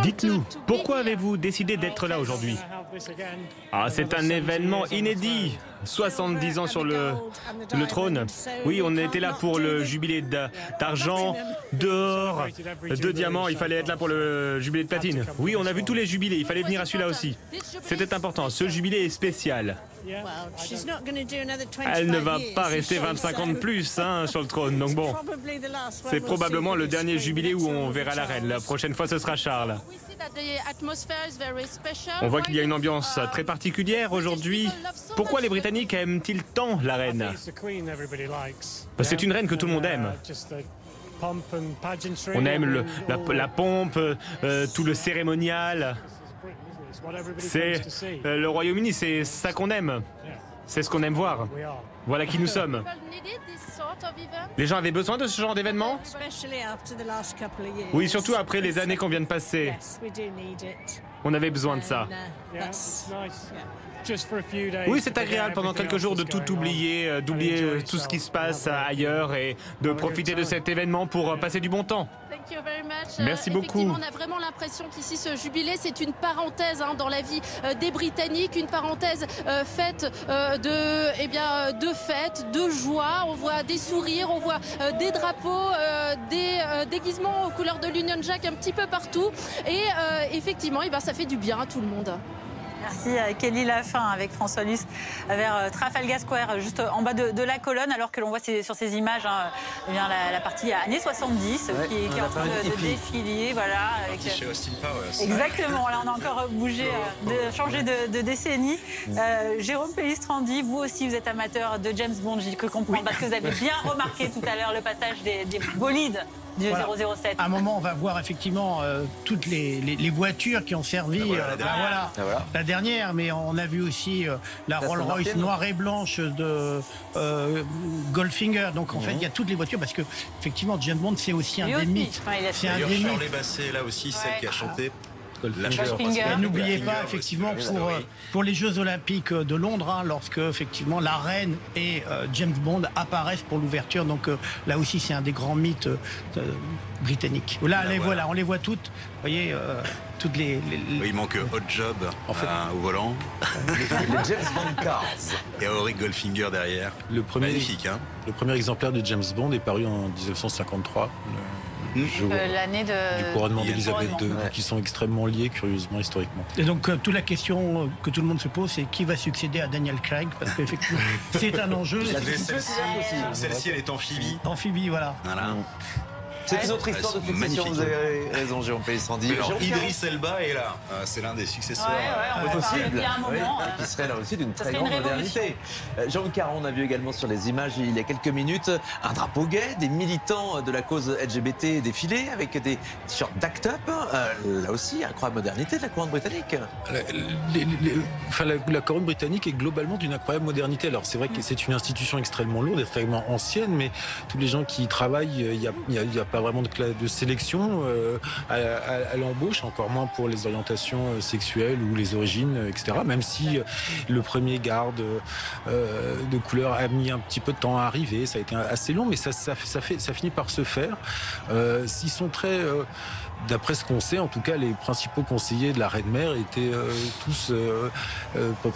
Dites-nous, pourquoi avez-vous décidé d'être là aujourd'hui? C'est un événement inédit. 70 ans sur le trône. Oui, on était là pour le jubilé d'argent, d'or, de diamant. Il fallait être là pour le jubilé de platine. Oui, on a vu tous les jubilés. Il fallait venir à celui-là aussi. C'était important. Ce jubilé est spécial. Elle ne va pas rester 25 ans de plus sur le trône. Donc bon, c'est probablement le dernier jubilé où on verra la reine. La prochaine fois, ce sera Charles. On voit qu'il y a une ambiance très particulière aujourd'hui. Pourquoi les Britanniques aiment-ils tant la reine? C'est une reine que tout le monde aime. On aime la pompe, tout le cérémonial. C'est le Royaume-Uni, c'est ça qu'on aime. C'est ce qu'on aime voir. Voilà qui nous sommes. Les gens avaient besoin de ce genre d'événement? Oui, surtout après les années qu'on vient de passer. On avait besoin de ça. Oui, c'est agréable pendant quelques jours de tout oublier, d'oublier tout ce qui se passe ailleurs et de profiter de cet événement pour passer du bon temps. Merci beaucoup. Effectivement, on a vraiment l'impression qu'ici, ce jubilé, c'est une parenthèse dans la vie des Britanniques, une parenthèse faite de fêtes, de joie. On voit des sourires, on voit des drapeaux, des déguisements aux couleurs de l'Union Jack un petit peu partout. Et effectivement, ça fait du bien à tout le monde. Merci Kelly Lafin avec François Luce vers Trafalgar Square, juste en bas de la colonne, alors que l'on voit sur ces images la partie années 70 qui est en train de défiler. Voilà, avec, chez Austin Powers. Exactement, là on a encore bougé, changé de décennie. Jérôme Pellistrandi, vous aussi vous êtes amateur de James Bond, j'ai cru comprendre, parce que vous avez bien remarqué tout à l'heure le passage des bolides du 007. À un moment, on va voir effectivement toutes les voitures qui ont servi la dernière, mais on a vu aussi la Rolls-Royce noire et blanche de Goldfinger. Donc en fait, il y a toutes les voitures, parce que effectivement, James Bond, c'est aussi un des mythes. C'est un des mythes. Shirley Bassey, là aussi, celle qui a chanté. Et n'oubliez pas, effectivement, pour les Jeux Olympiques de Londres, lorsque effectivement la reine et James Bond apparaissent pour l'ouverture. Donc là aussi, c'est un des grands mythes britanniques. Là, on les voit toutes. Vous voyez, toutes les... Il manque Hot Job au volant. Les James Bond Cars. Et Auric Goldfinger derrière. Magnifique, hein. Le premier exemplaire de James Bond est paru en 1953. l'année du couronnement d'Elisabeth II, couronnement. qui sont extrêmement liés, curieusement, historiquement. Et donc, toute la question que tout le monde se pose, c'est qui va succéder à Daniel Craig? Parce qu'effectivement, c'est un enjeu. Celle-ci, elle est amphibie. Amphibie, voilà. C'est une autre histoire de succession, vous avez raison, Jérôme Pellistrandi. Idriss Elba est là, c'est l'un des successeurs. Possible, un moment, qui serait là aussi d'une ça très serait grande une révolution. modernité. Jean-Luc Caron, on a vu également sur les images il y a quelques minutes un drapeau gay, des militants de la cause LGBT défilés avec des t-shirts d'Act Up. Là aussi, incroyable modernité de la couronne britannique. La couronne britannique est globalement d'une incroyable modernité. Alors c'est vrai que c'est une institution extrêmement lourde, extrêmement ancienne, mais tous les gens qui y travaillent, il n'y a pas vraiment de sélection à l'embauche, encore moins pour les orientations sexuelles ou les origines, etc. Même si le premier garde de couleur a mis un petit peu de temps à arriver, ça a été assez long, mais ça finit par se faire. S'ils sont très... D'après ce qu'on sait, en tout cas, les principaux conseillers de la reine-mère étaient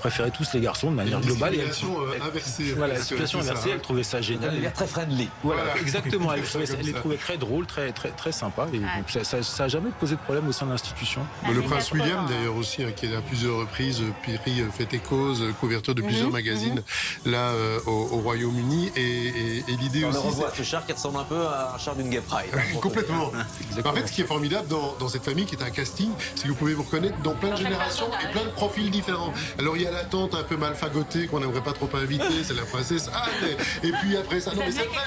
préféraient tous les garçons de manière globale. La situation inversée. Voilà, la situation inversée, elle trouvait ça génial. Elle est très friendly. Voilà, exactement. Elle les trouvait très drôles, très sympa. Et donc, ça n'a jamais posé de problème au sein de l'institution. Le prince William, d'ailleurs, aussi, qui a à plusieurs reprises fait et cause, couverture de plusieurs magazines, là, au Royaume-Uni. Et l'idée aussi. On revoit ce char qui ressemble un peu à un char d'une gay pride. Complètement. En fait, ce qui est formidable dans cette famille, qui est un casting, c'est que vous pouvez vous reconnaître dans plein de générations et plein de profils différents. Alors, il y a la tante un peu mal fagotée qu'on n'aimerait pas trop inviter, c'est la princesse Anne. Et puis après ça, non, mais c'est vrai.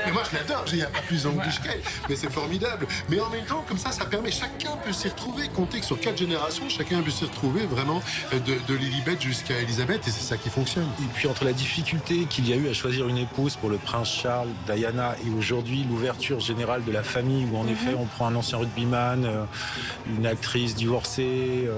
Mais moi, je l'adore, il n'y a pas plus English qu'elle. Mais c'est formidable. Mais en même temps, comme ça permet, chacun peut s'y retrouver. Comptez que sur 4 générations, chacun peut s'y retrouver vraiment de Lilibet jusqu'à Elisabeth, et c'est ça qui fonctionne. Et puis, entre la difficulté qu'il y a eu à choisir une épouse pour le prince Charles, Diana, et aujourd'hui l'ouverture générale de la famille, où en effet on prend un ancien rugbyman, une actrice divorcée,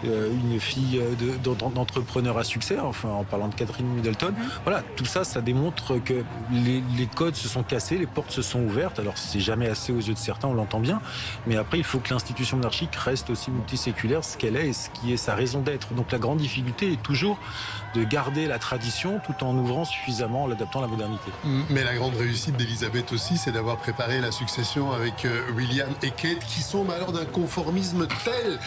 une fille d'entrepreneur à succès, enfin en parlant de Catherine Middleton. Voilà, tout ça, ça démontre que les codes se sont cassés, les portes se sont ouvertes. Alors c'est jamais assez aux yeux de certains, on l'entend bien, mais après il faut que l'institution monarchique reste aussi multiséculaire, ce qu'elle est et ce qui est sa raison d'être. Donc la grande difficulté est toujours de garder la tradition tout en ouvrant suffisamment, en l'adaptant à la modernité. Mais la grande réussite d'Elisabeth aussi, c'est d'avoir préparé la succession avec William et Kate, qui sont alors d'un conformisme tel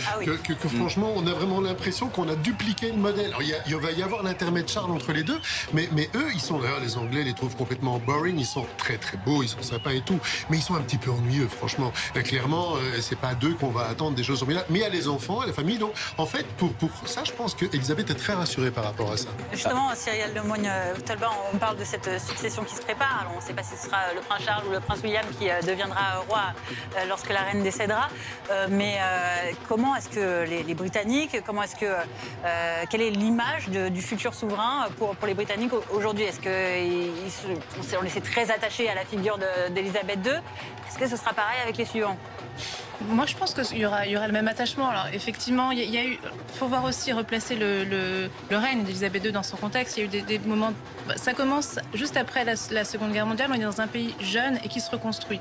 que franchement, on a vraiment l'impression qu'on a dupliqué le modèle. Alors, il va y avoir l'intermède Charles entre les deux, mais eux, ils sont d'ailleurs, les Anglais les trouvent complètement boring, ils sont très très beaux, ils sont sympas et tout, mais ils sont un petit peu ennuyeux, franchement. Clairement, c'est pas d'eux qu'on va attendre des choses formidables, mais il y a les enfants, la famille, donc en fait, pour ça, je pense qu'Elisabeth est très rassurée par rapport à ça. Justement, Cyril Lemoine-Talbot, on parle de cette succession qui se prépare. Alors, on ne sait pas si ce sera le prince Charles ou le prince William qui deviendra roi lorsque la reine décédera. Mais comment est-ce que les Britanniques, quelle est l'image du futur souverain pour les Britanniques aujourd'hui? Est-ce qu'on est très attaché à la figure d'Elisabeth II? Est-ce que ce sera pareil avec les suivants? Moi, je pense qu'il y aura le même attachement. Alors, effectivement, il faut voir aussi replacer le règne d'Elisabeth II dans son contexte. Il y a eu des moments. Ça commence juste après la Seconde Guerre mondiale. On est dans un pays jeune et qui se reconstruit.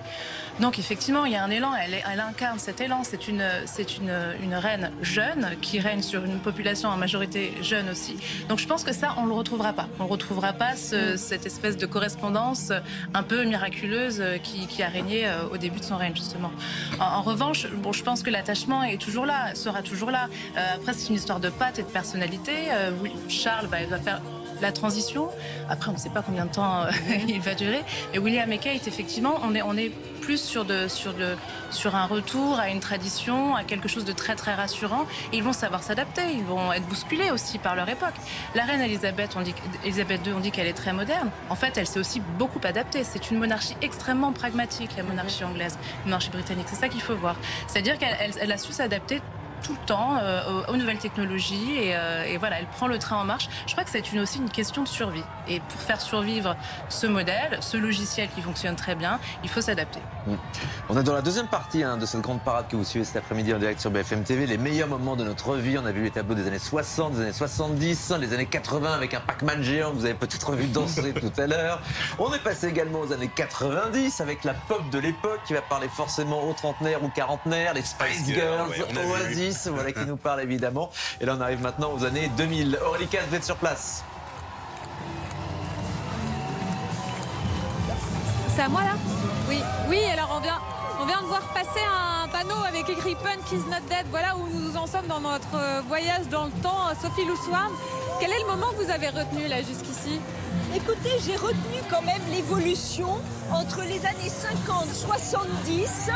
Donc, effectivement, il y a un élan. Elle incarne cet élan. C'est une reine jeune qui règne sur une population en majorité jeune aussi. Donc, je pense que ça, on le retrouvera pas. On retrouvera pas cette espèce de correspondance un peu miraculeuse qui a régné au début de son règne, justement. En revanche, je pense que l'attachement est toujours là, sera toujours là. Après, c'est une histoire de patte et de personnalité. Charles va faire la transition. Après, on ne sait pas combien de temps il va durer. Et William et Kate, effectivement, on est plus sur un retour à une tradition, à quelque chose de très très rassurant. Et ils vont savoir s'adapter. Ils vont être bousculés aussi par leur époque. La reine Elisabeth II, on dit qu'elle est très moderne. En fait, elle s'est aussi beaucoup adaptée. C'est une monarchie extrêmement pragmatique, la monarchie anglaise, la monarchie britannique. C'est ça qu'il faut voir. C'est-à-dire qu'elle a su s'adapter tout le temps aux nouvelles technologies et voilà, elle prend le train en marche. Je crois que c'est aussi une question de survie. Et pour faire survivre ce modèle, ce logiciel qui fonctionne très bien, il faut s'adapter. On est dans la deuxième partie de cette grande parade que vous suivez cet après-midi en direct sur BFM TV. Les meilleurs moments de notre vie. On a vu les tableaux des années 60, des années 70, les années 80 avec un Pac-Man géant que vous avez peut-être vu danser tout à l'heure. On est passé également aux années 90 avec la pop de l'époque qui va parler forcément aux trentenaires ou quarantenaires, les Spice Girls, Oasis. Voilà qui nous parle évidemment. Et là on arrive maintenant aux années 2000. Aurélie Casse, vous êtes sur place. C'est à moi là? Oui, alors on vient On vient de voir passer un panneau avec écrit Punk is not dead. Voilà où nous en sommes dans notre voyage dans le temps. Sophie Loussoirne, quel est le moment que vous avez retenu là jusqu'ici? Écoutez, j'ai retenu quand même l'évolution entre les années 50-70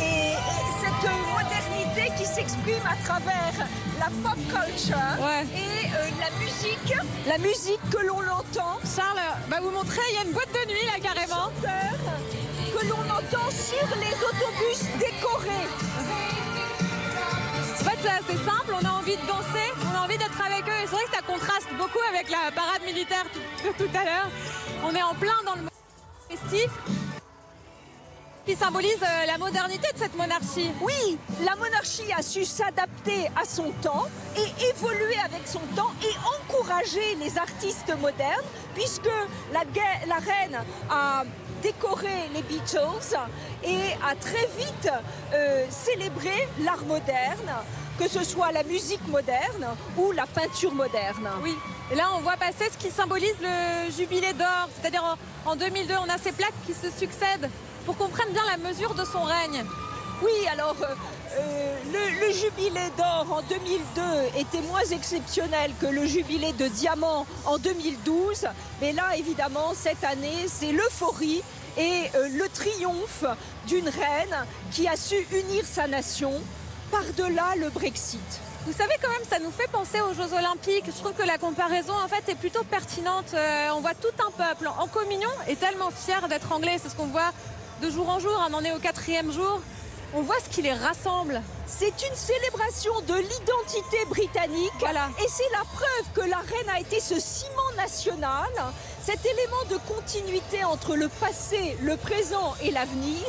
et cette modernité qui s'exprime à travers la pop culture et la musique que l'on entend. Charles va vous montrer, il y a une boîte de nuit là carrément. Que l'on entend sur les autobus décorés. En fait, c'est assez simple, on a envie de danser, on a envie d'être avec eux. Et c'est vrai que ça contraste beaucoup avec la parade militaire tout à l'heure. On est en plein dans le festif qui symbolise la modernité de cette monarchie. Oui, la monarchie a su s'adapter à son temps et évoluer avec son temps et encourager les artistes modernes, puisque la reine a décoré les Beatles et a très vite célébré l'art moderne, que ce soit la musique moderne ou la peinture moderne. Oui, et là on voit passer ce qui symbolise le jubilé d'or, c'est-à-dire en 2002 on a ces plaques qui se succèdent pour qu'on prenne bien la mesure de son règne. Oui, alors le jubilé d'or en 2002 était moins exceptionnel que le jubilé de diamant en 2012. Mais là, évidemment, cette année, c'est l'euphorie et le triomphe d'une reine qui a su unir sa nation par-delà le Brexit. Vous savez quand même, ça nous fait penser aux Jeux Olympiques. Je trouve que la comparaison en fait est plutôt pertinente. On voit tout un peuple en communion et tellement fier d'être anglais. C'est ce qu'on voit de jour en jour. On en est au 4e jour. On voit ce qui les rassemble. C'est une célébration de l'identité britannique. Voilà. Et c'est la preuve que la reine a été ce ciment national, cet élément de continuité entre le passé, le présent et l'avenir,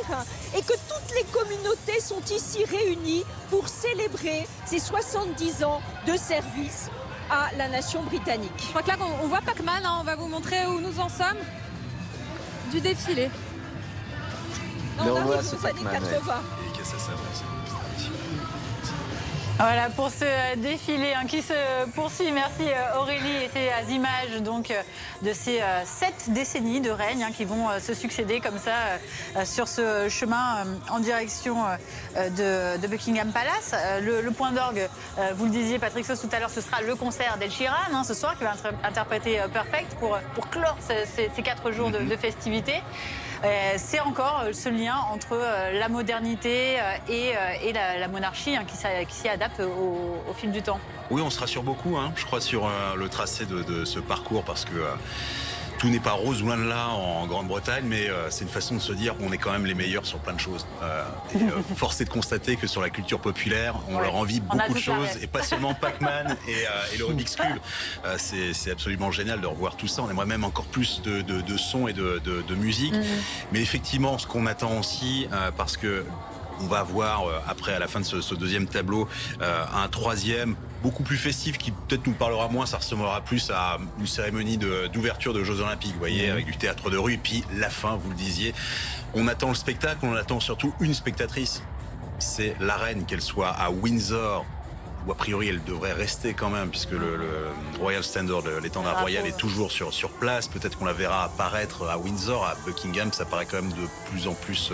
et que toutes les communautés sont ici réunies pour célébrer ces 70 ans de service à la nation britannique. Je crois que là, on voit Pac-Man, hein, on va vous montrer où nous en sommes du défilé. On arrive aux années 80. Voilà pour ce défilé qui se poursuit. Merci Aurélie et ces images donc de ces 7 décennies de règne qui vont se succéder comme ça sur ce chemin en direction de Buckingham Palace. Le point d'orgue, vous le disiez Patrick Sauce tout à l'heure, ce sera le concert d'Ed Sheeran ce soir qui va interpréter Perfect pour clore ces 4 jours de festivités. C'est encore ce lien entre la modernité et la monarchie qui s'y adapte au fil du temps. Oui, on se rassure beaucoup, je crois, sur le tracé de ce parcours parce que tout n'est pas rose loin de là en Grande-Bretagne, mais c'est une façon de se dire qu'on est quand même les meilleurs sur plein de choses. Force est de constater que sur la culture populaire, on leur envie beaucoup de choses, et pas seulement Pac-Man et le Rubik's Cube. C'est absolument génial de revoir tout ça. On aimerait même encore plus de son et de musique. Mais effectivement, ce qu'on attend aussi, parce que on va voir après, à la fin de ce deuxième tableau, un troisième beaucoup plus festif qui peut-être nous parlera moins, ça ressemblera plus à une cérémonie d'ouverture de Jeux Olympiques, vous voyez, avec du théâtre de rue, et puis la fin, vous le disiez. On attend le spectacle, on attend surtout une spectatrice, c'est la reine, qu'elle soit à Windsor, où a priori elle devrait rester quand même, puisque le Royal Standard, l'étendard royal est toujours sur place. Peut-être qu'on la verra apparaître à Windsor, à Buckingham, ça paraît quand même de plus en plus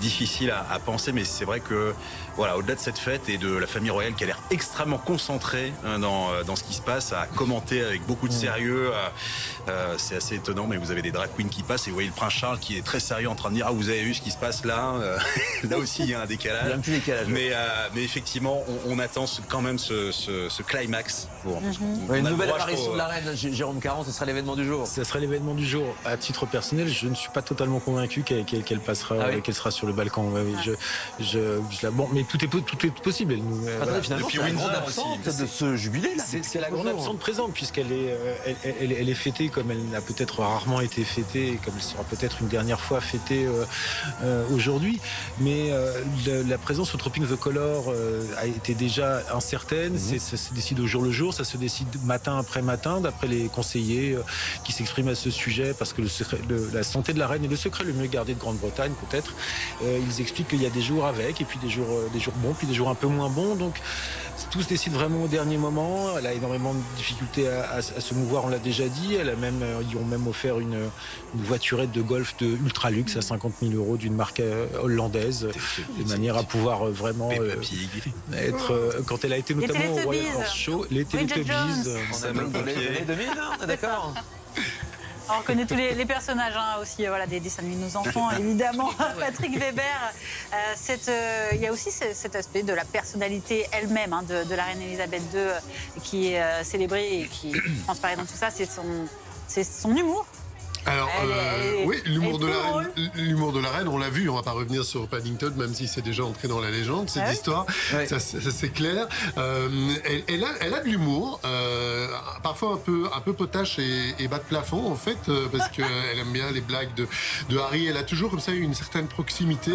difficile à penser, mais c'est vrai que voilà, au-delà de cette fête et de la famille royale qui a l'air extrêmement concentrée dans ce qui se passe, à commenter avec beaucoup de sérieux, c'est assez étonnant, mais vous avez des drag queens qui passent et vous voyez le prince Charles qui est très sérieux en train de dire ah, vous avez vu ce qui se passe là, là aussi il y a un décalage. Il y a un petit décalage. Mais effectivement on attend quand même ce climax pour une nouvelle apparition de la reine. Jérôme Caron, ce sera l'événement du jour. Ce sera l'événement du jour. À titre personnel, je ne suis pas totalement convaincu qu'elle passera, qu'elle sera sur le balcon. Bon, mais tout est possible. Finalement, c'est la grande absente de ce jubilé là. C'est la grande absente présente, puisqu'elle est fêtée comme elle n'a peut-être rarement été fêtée, comme elle sera peut-être une dernière fois fêtée aujourd'hui. Mais la présence au Tropic the Color a été déjà incertaine. Ça se décide au jour le jour, ça se décide matin après matin, d'après les conseillers qui s'expriment à ce sujet, parce que la santé de la reine est le secret le mieux gardé de Grande-Bretagne, peut-être. Ils expliquent qu'il y a des jours avec, et puis des jours bons, puis des jours un peu moins bons. Donc tout se décide vraiment au dernier moment. Elle a énormément de difficultés à se mouvoir, on l'a déjà dit. Ils ont même offert une voiturette de golf de ultra luxe à 50 000 € d'une marque hollandaise, de manière à pouvoir vraiment être. Quand elle a été notamment au Royal Horse Show, les Teletubbies. On a même les années 2000, on est d'accord. On connaît tous les personnages aussi, voilà, des dessins animés de nos enfants, évidemment. Patrick Weber, il y a aussi cet aspect de la personnalité elle-même de la reine Elisabeth II qui est célébrée et qui transparaît dans tout ça, c'est son humour. Alors, oui, l'humour de la reine, on l'a vu, on va pas revenir sur Paddington, même si c'est déjà entré dans la légende, cette histoire, ça c'est clair. Elle a de l'humour, parfois un peu potache et bas de plafond, en fait, parce qu'elle aime bien les blagues de Harry. Elle a toujours, comme ça, une certaine proximité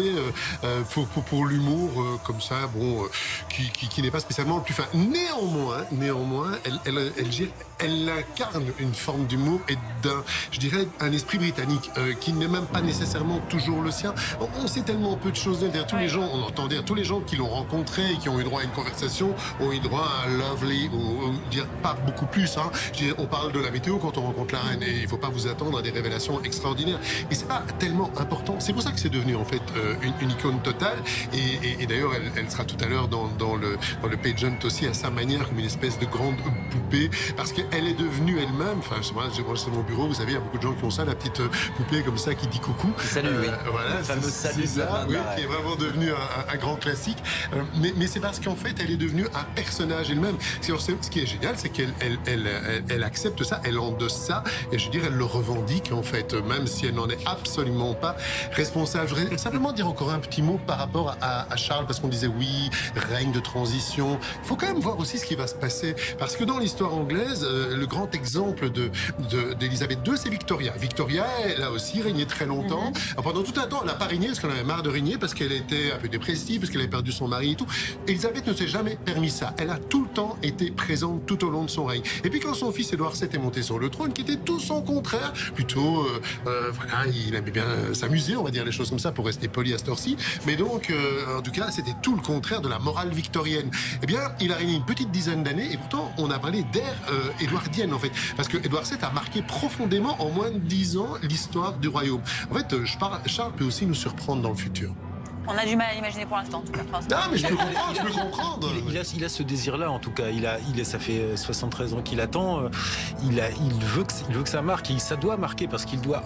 pour l'humour, comme ça, bon, qui n'est pas spécialement le plus fin. Néanmoins, elle incarne une forme d'humour et je dirais, un esprit britannique qui n'est même pas nécessairement toujours le sien. On sait tellement peu de choses d'elle. Tous les gens, on entend dire, tous les gens qui l'ont rencontrée et qui ont eu droit à une conversation ont eu droit à un lovely, ou dire pas beaucoup plus. On parle de la météo quand on rencontre la reine et il ne faut pas vous attendre à des révélations extraordinaires. Et c'est pas tellement important. C'est pour ça que c'est devenu en fait une icône totale. Et d'ailleurs, elle sera tout à l'heure dans le pageant aussi à sa manière comme une espèce de grande poupée parce qu'elle est devenue elle-même. Enfin, moi, sur mon bureau, vous savez, il y a beaucoup de gens qui ont ça, la petite poupée comme ça qui dit coucou. Salut, oui. Voilà, le fameux salut, qui est vraiment devenu un grand classique. Mais c'est parce qu'en fait, elle est devenue un personnage elle-même. Ce qui est génial, c'est qu'elle accepte ça, elle endosse ça, et je veux dire, elle le revendique en fait, même si elle n'en est absolument pas responsable. Je voudrais simplement dire encore un petit mot par rapport à Charles, parce qu'on disait oui, règne de transition. Il faut quand même voir aussi ce qui va se passer, parce que dans l'histoire anglaise, le grand exemple d'Elisabeth II, c'est Victoria. Victoria, elle a aussi régné très longtemps. Alors, pendant tout un temps, elle n'a pas régné parce qu'elle avait marre de régner, parce qu'elle était un peu dépressive, parce qu'elle avait perdu son mari et tout. Elisabeth ne s'est jamais permis ça. Elle a tout le temps été présente tout au long de son règne. Et puis quand son fils Édouard VII est monté sur le trône, qui était tout son contraire, plutôt, voilà, il aimait bien s'amuser, on va dire les choses comme ça, pour rester poli à cette heure-ci. Mais donc, en tout cas, c'était tout le contraire de la morale victorienne. Eh bien, il a régné une petite dizaine d'années, et pourtant, on a parlé d'ère édouardienne, en fait. Parce que Édouard VII a marqué profondément, en moins de 10 ans, l'histoire du royaume. En fait, Charles peut aussi nous surprendre dans le futur. On a du mal à l'imaginer pour l'instant, en tout cas. Non, mais je peux comprendre. Il a ce désir-là, en tout cas. Ça fait 73 ans qu'il attend. Il veut que ça marque. Ça doit marquer parce qu'il doit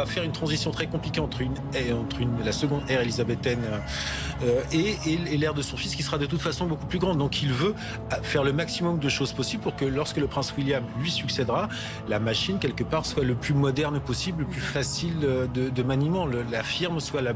faire une transition très compliquée entre la seconde ère élisabéthaine et l'ère de son fils, qui sera de toute façon beaucoup plus grande. Donc, il veut faire le maximum de choses possibles pour que, lorsque le prince William lui succédera, la machine, quelque part, soit le plus moderne possible, le plus facile de maniement, la firme soit la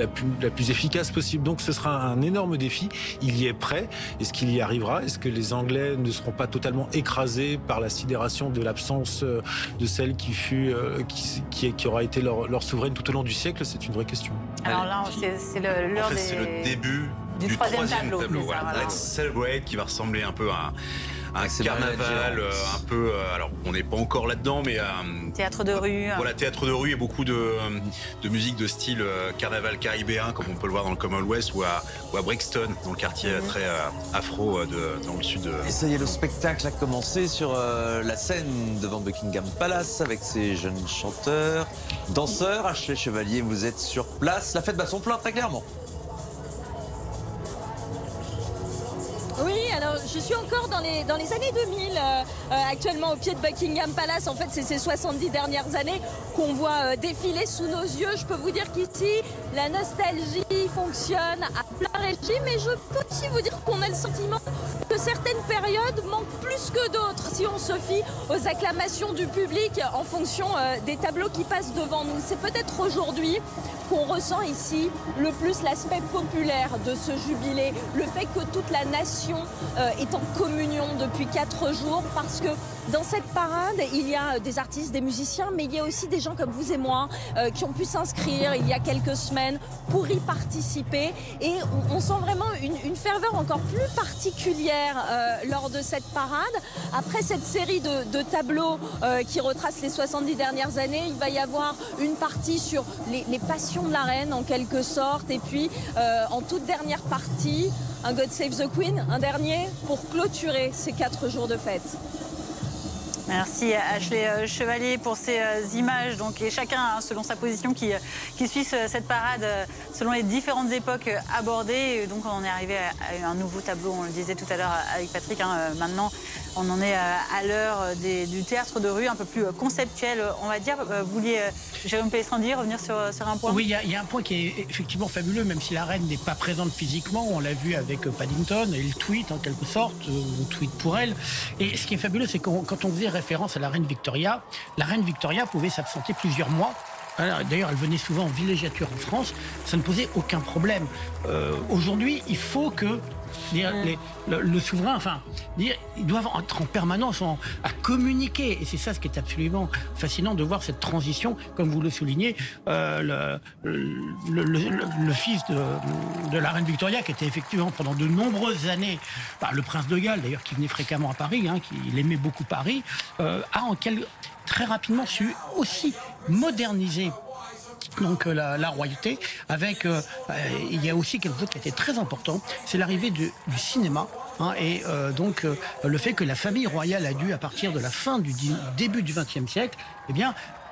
plus efficace possible. Donc ce sera un énorme défi. Il y est prêt. Est-ce qu'il y arrivera? Est-ce que les Anglais ne seront pas totalement écrasés par la sidération de l'absence de celle qui aura été leur souveraine tout au long du siècle? C'est une vraie question. Alors là, c'est l'heure c'est le début du troisième tableau. Voilà. Let's Celebrate, qui va ressembler un peu à un carnaval, un peu. Alors, on n'est pas encore là-dedans, mais théâtre de rue. Voilà, théâtre de rue et beaucoup de musique de style carnaval caribéen, comme on peut le voir dans le Commonwealth ou à Brixton, dans le quartier très afro dans le sud. Et ça y est, le spectacle a commencé sur la scène devant Buckingham Palace avec ces jeunes chanteurs, danseurs. Ashley Chevalier, vous êtes sur place. La fête bat son plein, très clairement. Oui, alors je suis encore dans les années 2000, actuellement au pied de Buckingham Palace. En fait, c'est ces 70 dernières années qu'on voit défiler sous nos yeux. Je peux vous dire qu'ici, la nostalgie fonctionne à plein régime, et je peux aussi vous dire qu'on a le sentiment que certaines périodes manquent plus que d'autres si on se fie aux acclamations du public en fonction des tableaux qui passent devant nous. C'est peut-être aujourd'hui qu'on ressent ici le plus l'aspect populaire de ce jubilé, le fait que toute la nation est en communion depuis 4 jours, parce que Dans cette parade, il y a des artistes, des musiciens, mais il y a aussi des gens comme vous et moi qui ont pu s'inscrire il y a quelques semaines pour y participer. Et on sent vraiment une ferveur encore plus particulière lors de cette parade. Après cette série de tableaux qui retracent les 70 dernières années, il va y avoir une partie sur les passions de la reine en quelque sorte. Et puis en toute dernière partie, un God Save the Queen, un dernier, pour clôturer ces 4 jours de fête. Merci Ashley Chevalier pour ces images. Donc, et chacun, selon sa position, qui suit cette parade selon les différentes époques abordées. Et donc on est arrivé à un nouveau tableau, on le disait tout à l'heure avec Patrick. Maintenant, on en est à l'heure du théâtre de rue, un peu plus conceptuel, on va dire. Vous vouliez, Jérôme Pellistrandi, revenir sur un point? Oui, il y a un point qui est effectivement fabuleux, même si la reine n'est pas présente physiquement. On l'a vu avec Paddington, et il tweet en quelque sorte, ou tweet pour elle. Et ce qui est fabuleux, c'est que quand on faisait référence à la reine Victoria pouvait s'absenter plusieurs mois. D'ailleurs, elle venait souvent en villégiature en France. Ça ne posait aucun problème. Aujourd'hui, il faut que le souverain, ils doivent être en permanence à communiquer. Et c'est ça ce qui est absolument fascinant de voir cette transition, comme vous le soulignez. Le fils de la reine Victoria, qui était effectivement pendant de nombreuses années le prince de Galles, d'ailleurs, qui venait fréquemment à Paris, qui aimait beaucoup Paris, a très rapidement su aussi moderniser donc la royauté avec il y a aussi quelque chose qui était très important, c'est l'arrivée du cinéma. Et donc le fait que la famille royale a dû, à partir de la fin du début du XXe siècle,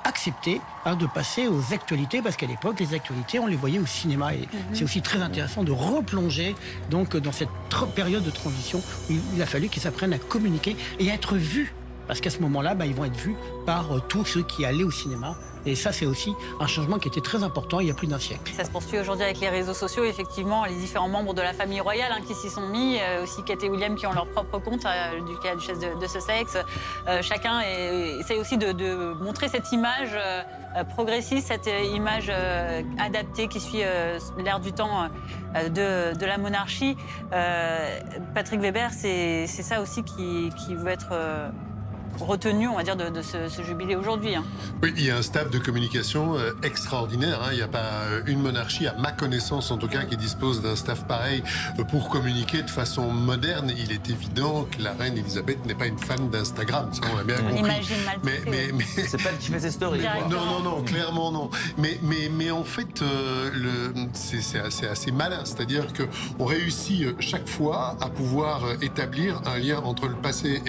accepter de passer aux actualités, parce qu'à l'époque les actualités on les voyait au cinéma, et c'est aussi très intéressant de replonger donc dans cette période de transition où il a fallu qu'ils apprennent à communiquer et à être vus, parce qu'à ce moment-là ils vont être vus par tous ceux qui allaient au cinéma. Et ça, c'est aussi un changement qui était très important il y a plus d'un siècle. Ça se poursuit aujourd'hui avec les réseaux sociaux, effectivement, les différents membres de la famille royale qui s'y sont mis, aussi Kate et William qui ont leur propre compte, du duchesse de Sussex. Chacun essaie aussi de montrer cette image progressiste, cette image adaptée qui suit l'ère du temps de la monarchie. Patrick Weber, c'est ça aussi qui veut être retenu, on va dire, de ce jubilé aujourd'hui. Oui, il y a un staff de communication extraordinaire. Il n'y a pas une monarchie, à ma connaissance en tout cas, qui dispose d'un staff pareil pour communiquer de façon moderne. Il est évident que la reine Elisabeth n'est pas une fan d'Instagram, ça on l'a bien compris. Imagine mal mais c'est pas elle qui fait ses stories. Non, clairement non. Mais en fait, c'est assez malin. C'est-à-dire qu'on réussit chaque fois à pouvoir établir un lien entre le passé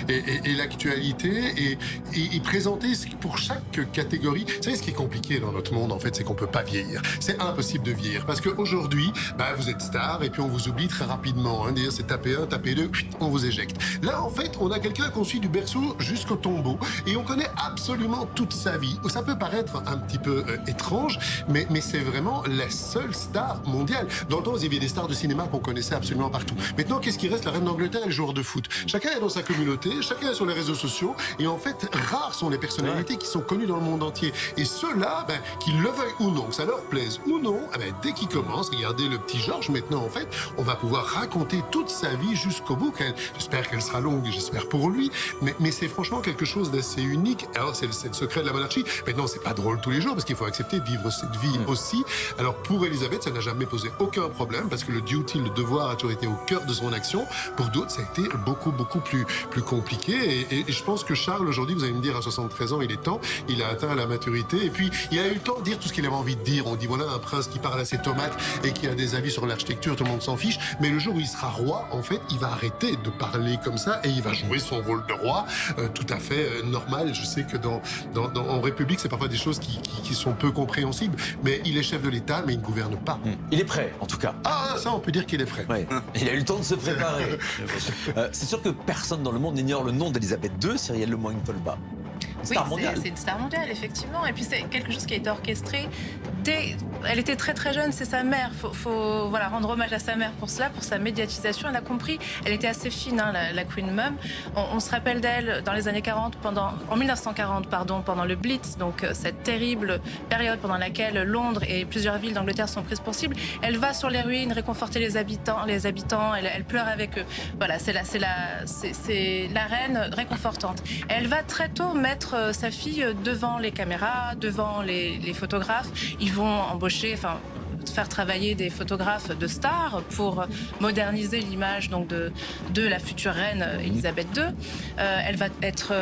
et l'actualité. Et présenter pour chaque catégorie. Vous savez, ce qui est compliqué dans notre monde, en fait, c'est qu'on peut pas vieillir. C'est impossible de vieillir. Parce qu'aujourd'hui, vous êtes star et puis on vous oublie très rapidement. D'ailleurs, c'est taper 1, taper 2, on vous éjecte. Là, en fait, on a quelqu'un qu'on suit du berceau jusqu'au tombeau et on connaît absolument toute sa vie. Ça peut paraître un petit peu étrange, mais c'est vraiment la seule star mondiale. Dans le temps, il y avait des stars de cinéma qu'on connaissait absolument partout. Maintenant, qu'est-ce qui reste? La reine d'Angleterre et le joueur de foot. Chacun est dans sa communauté, chacun est sur les réseaux sociaux. Et en fait, rares sont les personnalités qui sont connues dans le monde entier. Et ceux-là, qu'ils le veuillent ou non, que ça leur plaise ou non, dès qu'ils commencent, regardez le petit Georges, maintenant, en fait, on va pouvoir raconter toute sa vie jusqu'au bout. J'espère qu'elle sera longue, j'espère pour lui. Mais c'est franchement quelque chose d'assez unique. Alors, c'est le secret de la monarchie. Maintenant, c'est pas drôle tous les jours, parce qu'il faut accepter de vivre cette vie aussi. Alors, pour Elisabeth, ça n'a jamais posé aucun problème, parce que le duty, le devoir a toujours été au cœur de son action. Pour d'autres, ça a été beaucoup plus compliqué. Et je pense que Charles, aujourd'hui, vous allez me dire, à 73 ans, il est temps, il a atteint la maturité, et puis il a eu le temps de dire tout ce qu'il avait envie de dire. On dit, voilà, un prince qui parle à ses tomates et qui a des avis sur l'architecture, tout le monde s'en fiche, mais le jour où il sera roi, en fait, il va arrêter de parler comme ça, et il va jouer son rôle de roi, tout à fait normal. Je sais que en République, c'est parfois des choses qui sont peu compréhensibles, mais il est chef de l'État, mais il ne gouverne pas. Il est prêt, en tout cas. Ah, ça, on peut dire qu'il est prêt. Ouais. Il a eu le temps de se préparer. C'est sûr que personne dans le monde n'ignore le nom d'Elisabeth II, Cyrielle Lemoine-Tolba. Star mondiale. C'est une star mondiale, effectivement. Et puis c'est quelque chose qui a été orchestré elle était très très jeune, c'est sa mère. Faut voilà, rendre hommage à sa mère pour cela, pour sa médiatisation. Elle a compris, elle était assez fine, hein, la Queen Mum. On se rappelle d'elle dans les années 40, en 1940, pendant le Blitz, donc cette terrible période pendant laquelle Londres et plusieurs villes d'Angleterre sont prises pour cible. Elle va sur les ruines réconforter les habitants, elle pleure avec eux. Voilà, c'est la reine réconfortante. Elle va très tôt mettre sa fille devant les caméras, devant les photographes. Ils vont embaucher, faire travailler des photographes de stars pour moderniser l'image donc de la future reine Elisabeth II. Elle va être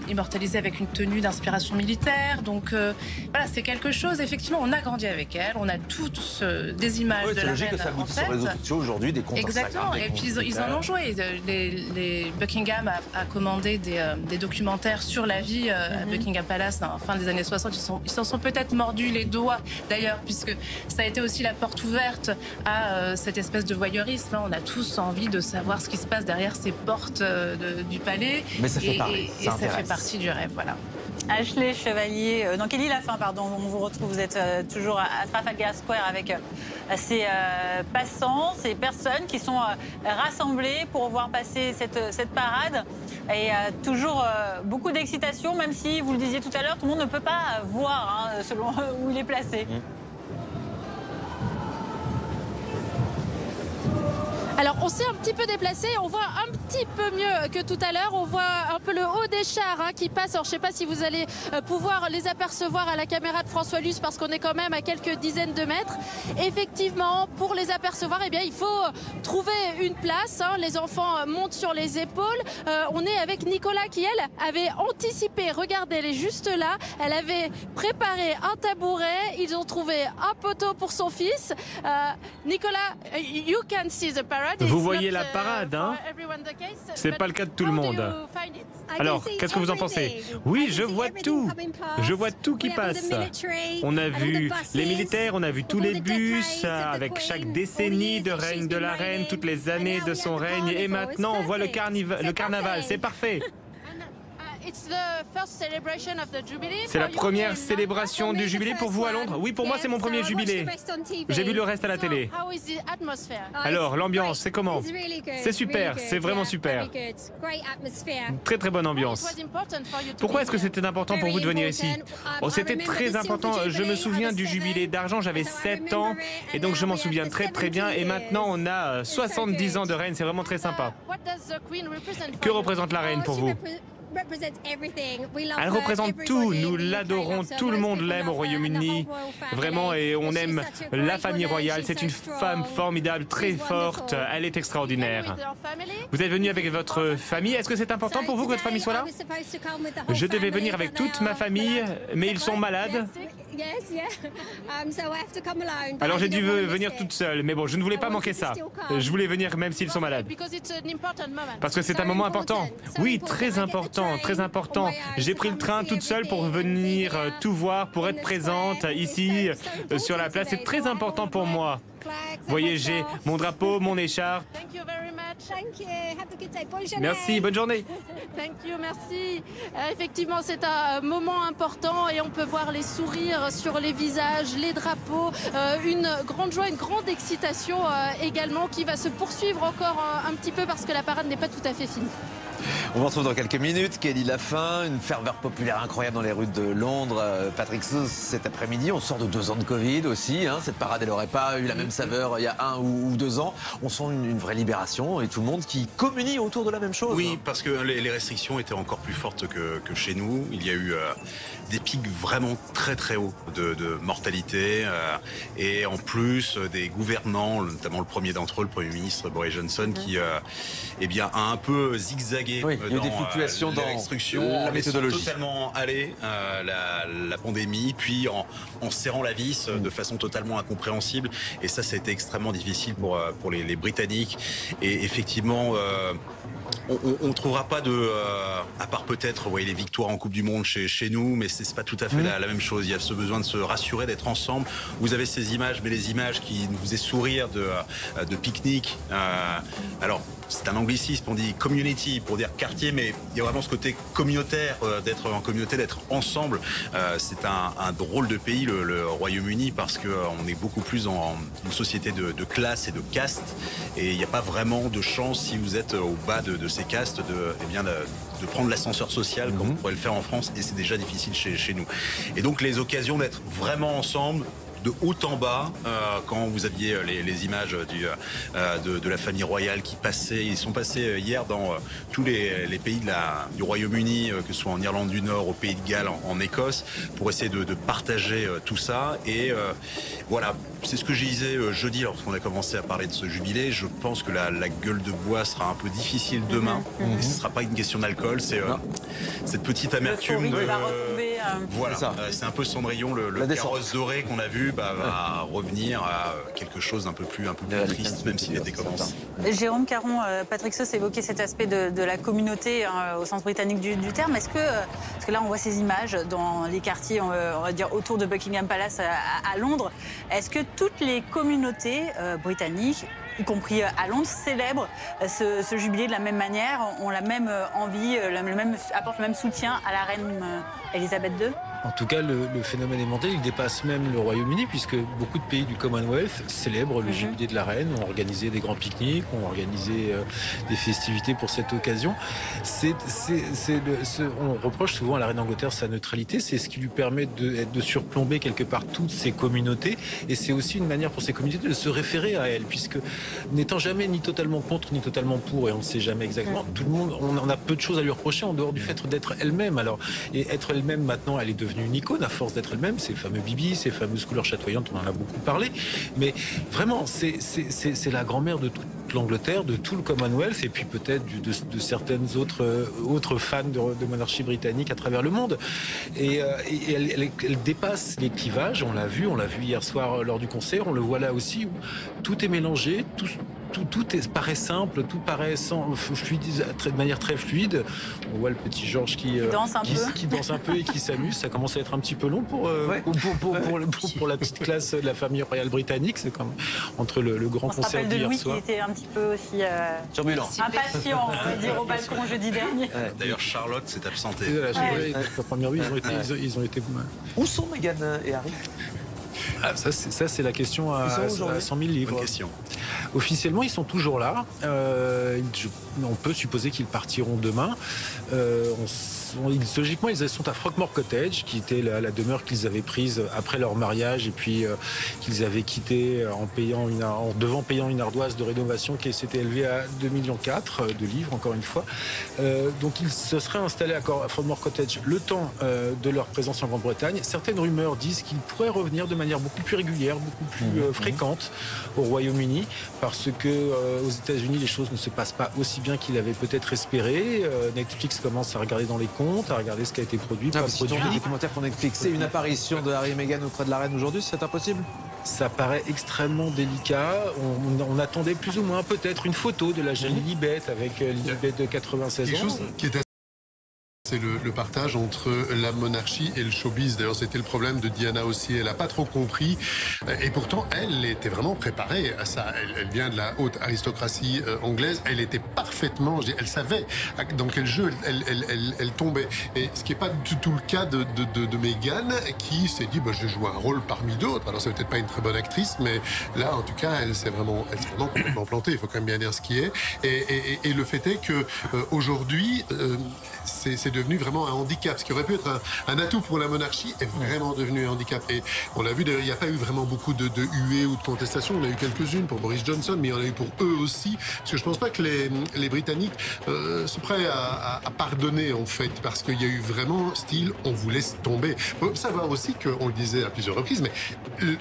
immortalisée avec une tenue d'inspiration militaire. Donc voilà, c'est quelque chose, effectivement, on a grandi avec elle, on a toutes des images de la reine en tête. C'est logique que ça aboutit sur les réseaux sociaux aujourd'hui, des comptes Instagram. Exactement, et puis ils en ont joué. Les Buckingham a commandé des documentaires sur la vie à Buckingham Palace en fin des années 60. Ils s'en sont peut-être mordus les doigts, d'ailleurs, puisque ça a été aussi la porte ouverte à cette espèce de voyeurisme. On a tous envie de savoir ce qui se passe derrière ces portes du palais. Mais ça fait parler, et ça fait partie du rêve, voilà. Ashley Chevalier, dans Kelly Lafin, pardon, on vous retrouve, vous êtes toujours à Trafalgar Square avec ces passants, ces personnes qui sont rassemblées pour voir passer cette parade. Et toujours beaucoup d'excitation, même si, vous le disiez tout à l'heure, tout le monde ne peut pas voir selon où il est placé. Alors on s'est un petit peu déplacé, on voit un petit peu mieux que tout à l'heure, on voit un peu le haut des chars qui passe. Alors je ne sais pas si vous allez pouvoir les apercevoir à la caméra de François Luce parce qu'on est quand même à quelques dizaines de mètres. Effectivement, pour les apercevoir, eh bien, il faut trouver une place. Les enfants montent sur les épaules. On est avec Nicolas qui, elle, avait anticipé. Regardez, elle est juste là. Elle avait préparé un tabouret. Ils ont trouvé un poteau pour son fils. Nicolas, you can see the parade. Vous voyez la parade, hein? C'est pas le cas de tout le monde. Alors, qu'est-ce que vous en pensez? Oui, je vois tout. Je vois tout qui passe. On a vu les militaires, on a vu tous les bus, avec chaque décennie de règne de la reine, toutes les années de son règne. Et maintenant, on voit le carnaval. C'est parfait. C'est la première célébration du jubilé pour vous à Londres? Oui, pour moi, c'est mon premier jubilé. J'ai vu le reste à la télé. Alors, l'ambiance, c'est comment? C'est super, c'est vraiment super. Très très bonne ambiance. Pourquoi est-ce que c'était important pour vous de venir ici? Oh, c'était très important. Je me souviens du jubilé d'argent, j'avais 7 ans, et donc je m'en souviens très très bien. Et maintenant, on a 70 ans de reine, c'est vraiment très sympa. Que représente la reine pour vous? Elle représente tout, nous l'adorons, tout le monde l'aime au Royaume-Uni, vraiment, et on aime la famille royale. C'est une femme formidable, très forte, elle est extraordinaire. Vous êtes venu avec votre famille, est-ce que c'est important pour vous que votre famille soit là? Je devais venir avec toute ma famille, mais ils sont malades. Alors j'ai dû venir toute seule, mais bon, je ne voulais pas manquer ça. Je voulais venir même s'ils sont malades. Parce que c'est un moment important. Oui, très important, très important. J'ai pris le train toute seule pour venir tout voir, pour être présente ici, sur la place. C'est très important pour moi. Vous voyez, j'ai mon drapeau, mon écharpe. Merci, bonne journée. Thank you, merci. Effectivement, c'est un moment important et on peut voir les sourires sur les visages, les drapeaux, une grande joie, une grande excitation également qui va se poursuivre encore un petit peu parce que la parade n'est pas tout à fait finie. On vous retrouve dans quelques minutes. Kelly Lafin, une ferveur populaire incroyable dans les rues de Londres. Patrick Seuss, cet après-midi, on sort de 2 ans de Covid aussi. Cette parade, elle n'aurait pas eu la même saveur il y a 1 ou 2 ans. On sent une vraie libération et tout le monde qui communie autour de la même chose. Oui, parce que les restrictions étaient encore plus fortes que chez nous. Il y a eu des pics vraiment très très hauts de mortalité et en plus des gouvernants, notamment le premier d'entre eux, le Premier ministre Boris Johnson, qui a un peu zigzagué il y a eu des fluctuations dans l'instruction, la méthodologie. Totalement allé la pandémie, puis en serrant la vis de façon totalement incompréhensible. Et ça a été extrêmement difficile pour les Britanniques. Et effectivement, on ne trouvera pas à part peut-être les victoires en Coupe du Monde chez nous, mais c'est pas tout à fait la même chose. Il y a ce besoin de se rassurer, d'être ensemble. Vous avez ces images, mais les images qui nous faisaient sourire de pique-nique. Alors, c'est un anglicisme, on dit community pour dire quartier, mais il y a vraiment ce côté communautaire, d'être en communauté, d'être ensemble. C'est un drôle de pays, le Royaume-Uni, parce qu'on est beaucoup plus en une société de classe et de caste, et il n'y a pas vraiment de chance, si vous êtes au bas de ces castes, de prendre l'ascenseur social comme on pourrait le faire en France, et c'est déjà difficile chez nous. Et donc les occasions d'être vraiment ensemble, de haut en bas, quand vous aviez les images de la famille royale qui passaient, ils sont passés hier dans tous les pays du Royaume-Uni, que ce soit en Irlande du Nord, au Pays de Galles, en Écosse, pour essayer de partager tout ça. Et voilà, c'est ce que je disais jeudi lorsqu'on a commencé à parler de ce jubilé. Je pense que la gueule de bois sera un peu difficile demain. Ce ne sera pas une question d'alcool, c'est cette petite amertume de... Voilà, c'est un peu Cendrillon, le carrosse doré qu'on a vu va revenir à quelque chose d'un peu plus triste, même s'il était commencé. Jérôme Caron, Patrick Sauce évoquait cet aspect de la communauté au sens britannique du terme. Est-ce que, parce que là on voit ces images dans les quartiers, on va dire autour de Buckingham Palace à Londres, est-ce que toutes les communautés britanniques, y compris à Londres, célèbrent ce jubilé de la même manière, ont la même envie, apportent le même soutien à la reine Elisabeth II? En tout cas, le phénomène est monté, il dépasse même le Royaume-Uni, puisque beaucoup de pays du Commonwealth célèbrent le jubilé de la reine, ont organisé des grands pique-niques, ont organisé des festivités pour cette occasion. On reproche souvent à la reine d'Angleterre sa neutralité, c'est ce qui lui permet de surplomber quelque part toutes ces communautés, et c'est aussi une manière pour ces communautés de se référer à elle, puisque n'étant jamais ni totalement contre ni totalement pour, et on ne sait jamais exactement, tout le monde, on a peu de choses à lui reprocher en dehors du fait d'être elle-même. Alors, et être elle-même maintenant, elle est devenue une icône à force d'être elle-même, ces fameux bibis, ces fameuses couleurs chatoyantes, on en a beaucoup parlé, mais vraiment c'est la grand-mère de toute l'Angleterre, de tout le Commonwealth, et puis peut-être de certaines autres fans de monarchie britannique à travers le monde, et elle dépasse les clivages. On l'a vu hier soir lors du concert, on le voit là aussi, où tout est mélangé, tout paraît simple, tout paraît de manière très fluide. On voit le petit George qui danse un peu et qui s'amuse. Ça commence à être un petit peu long pour la petite classe de la famille royale britannique. C'est comme entre le grand concert d'hier soir. Qui était un petit peu aussi turbulent, impatient, on va dire, au balcon jeudi dernier. D'ailleurs, Charlotte s'est absentée. La première nuit, ils ont été. Où sont Meghan et Harry? Ça, c'est la question à 100 000 livres. Bonne question. Officiellement, ils sont toujours là. On peut supposer qu'ils partiront demain. Logiquement, ils sont à Frogmore Cottage, qui était la demeure qu'ils avaient prise après leur mariage, et puis qu'ils avaient quitté en devant payant une ardoise de rénovation qui s'était élevée à 2,4 millions de livres, encore une fois. Donc ils se seraient installés à Frogmore Cottage le temps de leur présence en Grande-Bretagne. Certaines rumeurs disent qu'ils pourraient revenir de manière beaucoup plus régulière, beaucoup plus fréquente au Royaume-Uni, parce que aux États-Unis, les choses ne se passent pas aussi bien qu'il avait peut-être espéré. Netflix commence à regarder dans les comptes, à regarder ce qui a été produit, pas produit. Un documentaire pour Netflix. Une apparition de Harry et Meghan auprès de la reine aujourd'hui, c'est impossible? Ça paraît extrêmement délicat. On attendait plus ou moins peut-être une photo de la jeune Lilibet avec Lilibet de 96 ans. C'est le partage entre la monarchie et le showbiz. D'ailleurs, c'était le problème de Diana aussi. Elle n'a pas trop compris. Et pourtant, elle était vraiment préparée à ça. Elle vient de la haute aristocratie anglaise. Elle était parfaitement... Elle savait dans quel jeu elle tombait. Et ce qui n'est pas du tout le cas de Meghan, qui s'est dit je vais jouer un rôle parmi d'autres. Alors, c'est peut-être pas une très bonne actrice, mais là, en tout cas, elle s'est vraiment complètement plantée. Il faut quand même bien dire ce qui est. Et le fait est que aujourd'hui, c'est devenu vraiment un handicap. Ce qui aurait pu être un atout pour la monarchie est vraiment devenu un handicap. Et on l'a vu, d'ailleurs, il n'y a pas eu vraiment beaucoup de huées ou de contestations. On a eu quelques-unes pour Boris Johnson, mais il y en a eu pour eux aussi. Parce que je ne pense pas que les Britanniques sont prêts à pardonner, en fait, parce qu'il y a eu vraiment style, on vous laisse tomber. Il faut savoir aussi qu'on le disait à plusieurs reprises, mais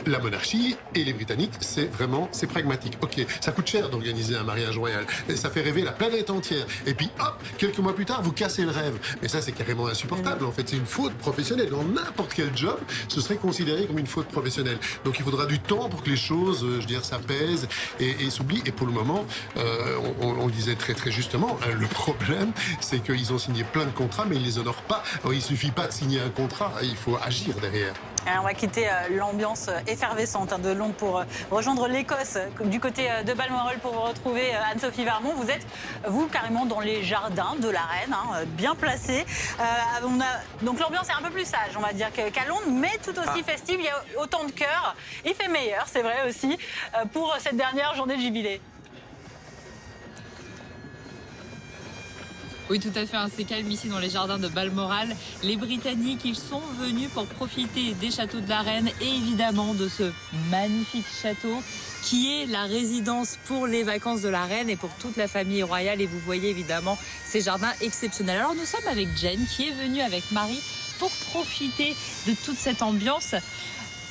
la monarchie et les Britanniques, c'est pragmatique. Ok, ça coûte cher d'organiser un mariage royal. Ça fait rêver la planète entière. Et puis, hop, quelques mois plus tard, vous cassez le rêve. Mais ça, c'est carrément insupportable. En fait, c'est une faute professionnelle. Dans n'importe quel job, ce serait considéré comme une faute professionnelle. Donc, il faudra du temps pour que les choses, s'apaisent et s'oublient. Et pour le moment, on le disait très très justement, le problème, c'est qu'ils ont signé plein de contrats, mais ils les honorent pas. Alors, il suffit pas de signer un contrat, il faut agir derrière. On va quitter l'ambiance effervescente de Londres pour rejoindre l'Écosse du côté de Balmoral pour vous retrouver Anne-Sophie Varmont. Vous êtes, vous, carrément dans les jardins de la Reine, bien placés. Donc l'ambiance est un peu plus sage, on va dire, qu'à Londres, mais tout aussi festive. Il y a autant de cœur. Il fait meilleur, c'est vrai aussi, pour cette dernière journée de jubilé. Oui, tout à fait, c'est calme ici dans les jardins de Balmoral. Les Britanniques, ils sont venus pour profiter des châteaux de la Reine et évidemment de ce magnifique château qui est la résidence pour les vacances de la Reine et pour toute la famille royale. Et vous voyez évidemment ces jardins exceptionnels. Alors nous sommes avec Jane qui est venue avec Marie pour profiter de toute cette ambiance.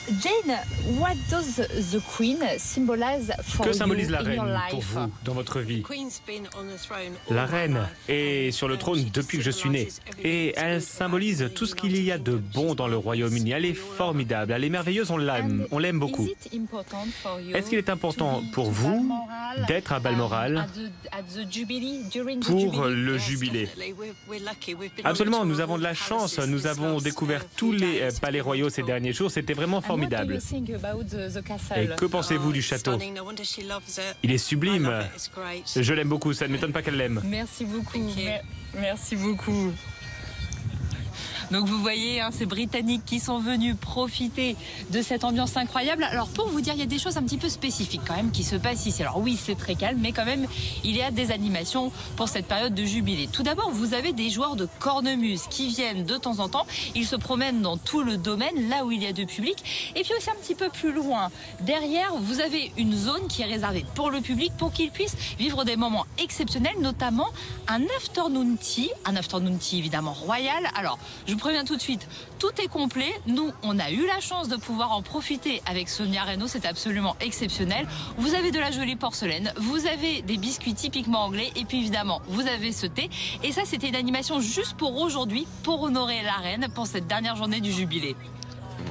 Jane, what does the Queen symbolize for you in your life? Que symbolise la Reine pour vous dans votre vie? La Reine est sur le trône depuis que je suis né et elle symbolise tout ce qu'il y a de bon dans le Royaume-Uni. Elle est formidable, elle est merveilleuse, on l'aime beaucoup. Est-ce qu'il est important pour vous d'être à Balmoral pour le jubilé? Absolument, nous avons de la chance, nous avons découvert tous les palais royaux ces derniers jours, c'était vraiment formidable. Et que pensez-vous du château? Il est sublime. Je l'aime beaucoup, ça ne m'étonne pas qu'elle l'aime. Merci beaucoup. Merci beaucoup. Donc vous voyez, ces Britanniques qui sont venus profiter de cette ambiance incroyable. Alors pour vous dire, il y a des choses un petit peu spécifiques quand même qui se passent ici. Alors oui, c'est très calme, mais quand même, il y a des animations pour cette période de jubilé. Tout d'abord, vous avez des joueurs de cornemuse qui viennent de temps en temps. Ils se promènent dans tout le domaine, là où il y a du public. Et puis aussi un petit peu plus loin, derrière, vous avez une zone qui est réservée pour le public, pour qu'ils puissent vivre des moments exceptionnels, notamment un afternoon tea évidemment royal. Alors, je vous préviens tout de suite, tout est complet. Nous, on a eu la chance de pouvoir en profiter avec Sonia Reynaud, c'est absolument exceptionnel. Vous avez de la jolie porcelaine, vous avez des biscuits typiquement anglais et puis évidemment, vous avez ce thé. Et ça, c'était une animation juste pour aujourd'hui, pour honorer la Reine, pour cette dernière journée du jubilé.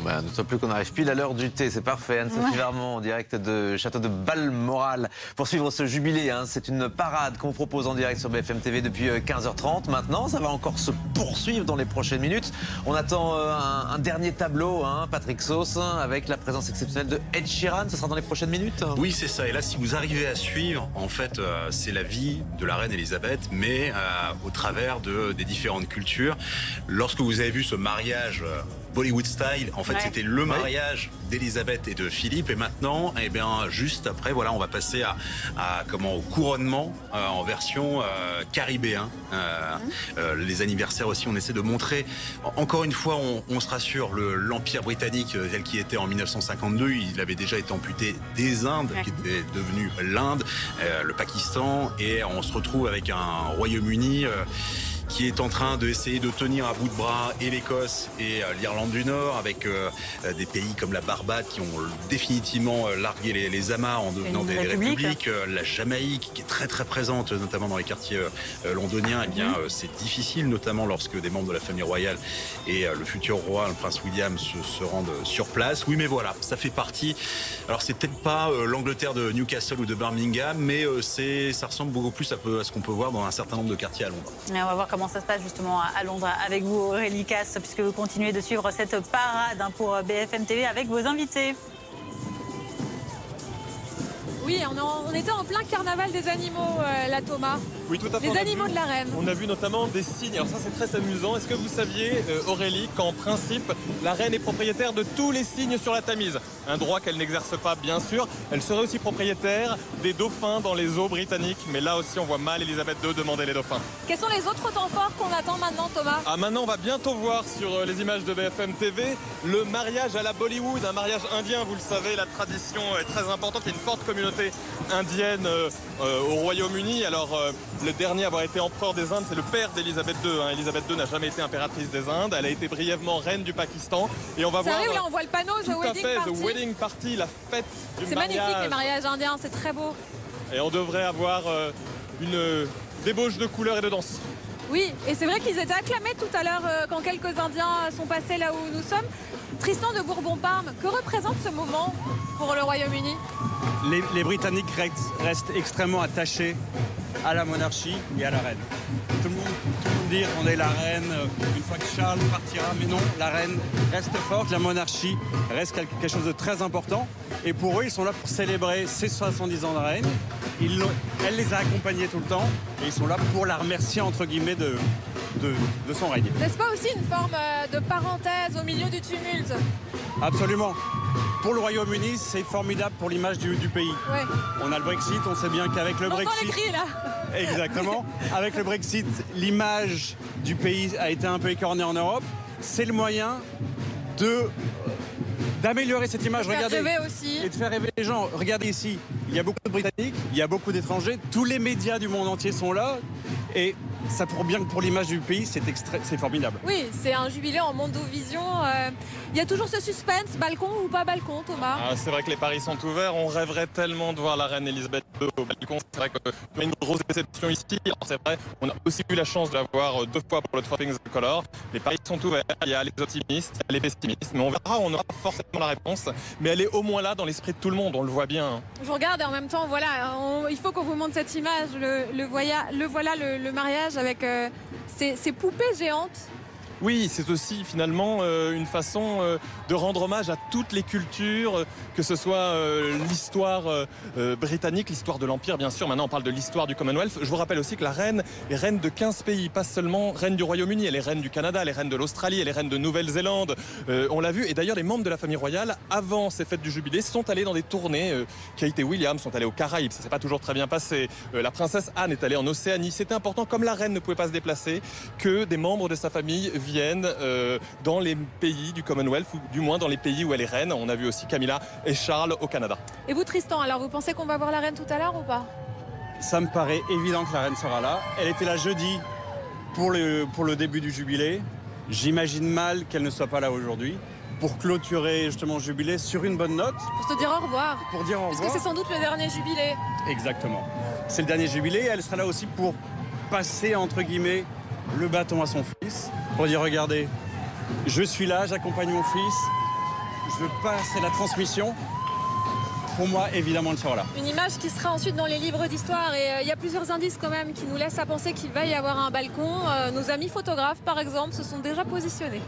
D'autant plus qu'on arrive pile à l'heure du thé, c'est parfait. Anne-Sophie Varmont en direct de château de Balmoral pour suivre ce jubilé. C'est une parade qu'on propose en direct sur BFM TV depuis 15h30. Maintenant, ça va encore se poursuivre dans les prochaines minutes. On attend un dernier tableau, Patrick Sauce, avec la présence exceptionnelle de Ed Sheeran. Ce sera dans les prochaines minutes. Oui, c'est ça. Et là, si vous arrivez à suivre, en fait, c'est la vie de la reine Elisabeth, mais au travers des différentes cultures. Lorsque vous avez vu ce mariage Bollywood style, en fait, c'était le mariage d'Elisabeth et de Philippe. Et maintenant, eh bien, juste après, voilà, on va passer au couronnement en version caribéen. Les anniversaires aussi, on essaie de montrer. Encore une fois, on se rassure, l'Empire britannique tel qu'il était en 1952, il avait déjà été amputé des Indes, qui était devenu l'Inde, le Pakistan, et on se retrouve avec un Royaume-Uni qui est en train d'essayer de tenir à bout de bras et l'Écosse et l'Irlande du Nord, avec des pays comme la Barbade qui ont définitivement largué les amarres en devenant des républiques, la Jamaïque qui est très très présente, notamment dans les quartiers londoniens. Eh bien, c'est difficile, notamment lorsque des membres de la famille royale et le futur roi, le prince William, se rendent sur place. Oui, mais voilà, ça fait partie. Alors, c'est peut-être pas l'Angleterre de Newcastle ou de Birmingham, mais ça ressemble beaucoup plus à ce qu'on peut voir dans un certain nombre de quartiers à Londres. Et on va voir comment ça se passe justement à Londres avec vous, Aurélie Casse, puisque vous continuez de suivre cette parade pour BFM TV avec vos invités. Oui, on était en plein carnaval des animaux, là, Thomas. Oui, tout à fait. Les animaux de la Reine. On a vu notamment des cygnes. Alors ça, c'est très amusant. Est-ce que vous saviez, Aurélie, qu'en principe, la Reine est propriétaire de tous les cygnes sur la Tamise? Un droit qu'elle n'exerce pas, bien sûr. Elle serait aussi propriétaire des dauphins dans les eaux britanniques. Mais là aussi, on voit mal Elisabeth II demander les dauphins. Quels sont les autres temps forts qu'on attend maintenant, Thomas? Maintenant, on va bientôt voir sur les images de BFM TV le mariage à la Bollywood, un mariage indien. Vous le savez, la tradition est très importante. Il y a une forte communauté indienne au Royaume-Uni. Alors, le dernier à avoir été empereur des Indes, c'est le père d'Elisabeth II. Elisabeth II n'a jamais été impératrice des Indes. Elle a été brièvement reine du Pakistan. Et on va voir. Sérieux, là, on voit le panneau, The Wedding Party. The Wedding Party, la fête du mariage. C'est magnifique, les mariages indiens, c'est très beau. Et on devrait avoir une débauche de couleurs et de danse. Oui, et c'est vrai qu'ils étaient acclamés tout à l'heure quand quelques Indiens sont passés là où nous sommes. Tristan de Bourbon-Parme, que représente ce moment pour le Royaume-Uni? Les Britanniques restent extrêmement attachés à la monarchie et à la reine. Tout le monde dit qu'on est la reine une fois que Charles partira, mais non, la reine reste forte, la monarchie reste quelque chose de très important. Et pour eux, ils sont là pour célébrer ses 70 ans de reine. Elle les a accompagnés tout le temps et ils sont là pour la remercier entre guillemets de son règne. N'est-ce pas aussi une forme de parenthèse au milieu du tumulte? Absolument. Pour le Royaume-Uni, c'est formidable pour l'image du pays. Ouais. On a le Brexit, on sait bien qu'avec le Brexit... On entend les cris là. Exactement. Avec le Brexit, l'image du pays a été un peu écornée en Europe. C'est le moyen d'améliorer cette image. De faire regardez, rêver aussi. et de faire rêver les gens. Regardez ici, il y a beaucoup de Britanniques, il y a beaucoup d'étrangers, tous les médias du monde entier sont là et ça prouve bien que pour l'image du pays, c'est formidable. Oui, c'est un jubilé en Mondovision. Il y a toujours ce suspense, balcon ou pas balcon, Thomas? C'est vrai que les paris sont ouverts. On rêverait tellement de voir la reine Elisabeth II au balcon. C'est vrai qu'on a une grosse déception ici. Alors c'est vrai, on a aussi eu la chance de la voir 2 fois pour le Trophings the Color. Les paris sont ouverts. Il y a les optimistes, il y a les pessimistes. Mais on verra, on aura forcément la réponse. Mais elle est au moins là dans l'esprit de tout le monde. On le voit bien. Je regarde et en même temps, voilà, il faut qu'on vous montre cette image. Le voilà, le mariage avec ces poupées géantes. Oui, c'est aussi finalement une façon de rendre hommage à toutes les cultures, que ce soit l'histoire britannique, l'histoire de l'Empire bien sûr. Maintenant on parle de l'histoire du Commonwealth. Je vous rappelle aussi que la reine est reine de 15 pays, pas seulement reine du Royaume-Uni. Elle est reine du Canada, elle est reine de l'Australie, elle est reine de Nouvelle-Zélande. On l'a vu. Et d'ailleurs les membres de la famille royale, avant ces fêtes du jubilé, sont allés dans des tournées. Kate et William sont allés aux Caraïbes, ça s'est pas toujours très bien passé. La princesse Anne est allée en Océanie. C'était important, comme la reine ne pouvait pas se déplacer, que des membres de sa famille viennent dans les pays du Commonwealth, ou du moins dans les pays où elle est reine. On a vu aussi Camilla et Charles au Canada. Et vous Tristan, alors vous pensez qu'on va voir la reine tout à l'heure ou pas? Ça me paraît évident que la reine sera là. Elle était là jeudi pour le début du jubilé. J'imagine mal qu'elle ne soit pas là aujourd'hui pour clôturer justement le jubilé sur une bonne note. Pour se dire au revoir. Pour dire au revoir. Parce que c'est sans doute le dernier jubilé. Exactement. C'est le dernier jubilé. Elle sera là aussi pour passer entre guillemets le bâton à son fils. Pour dire, regardez, je suis là, j'accompagne mon fils, je veux passer la transmission. Pour moi, évidemment, elle sera là. Une image qui sera ensuite dans les livres d'histoire. Et il y a plusieurs indices quand même qui nous laissent à penser qu'il va y avoir un balcon. Nos amis photographes, par exemple, se sont déjà positionnés.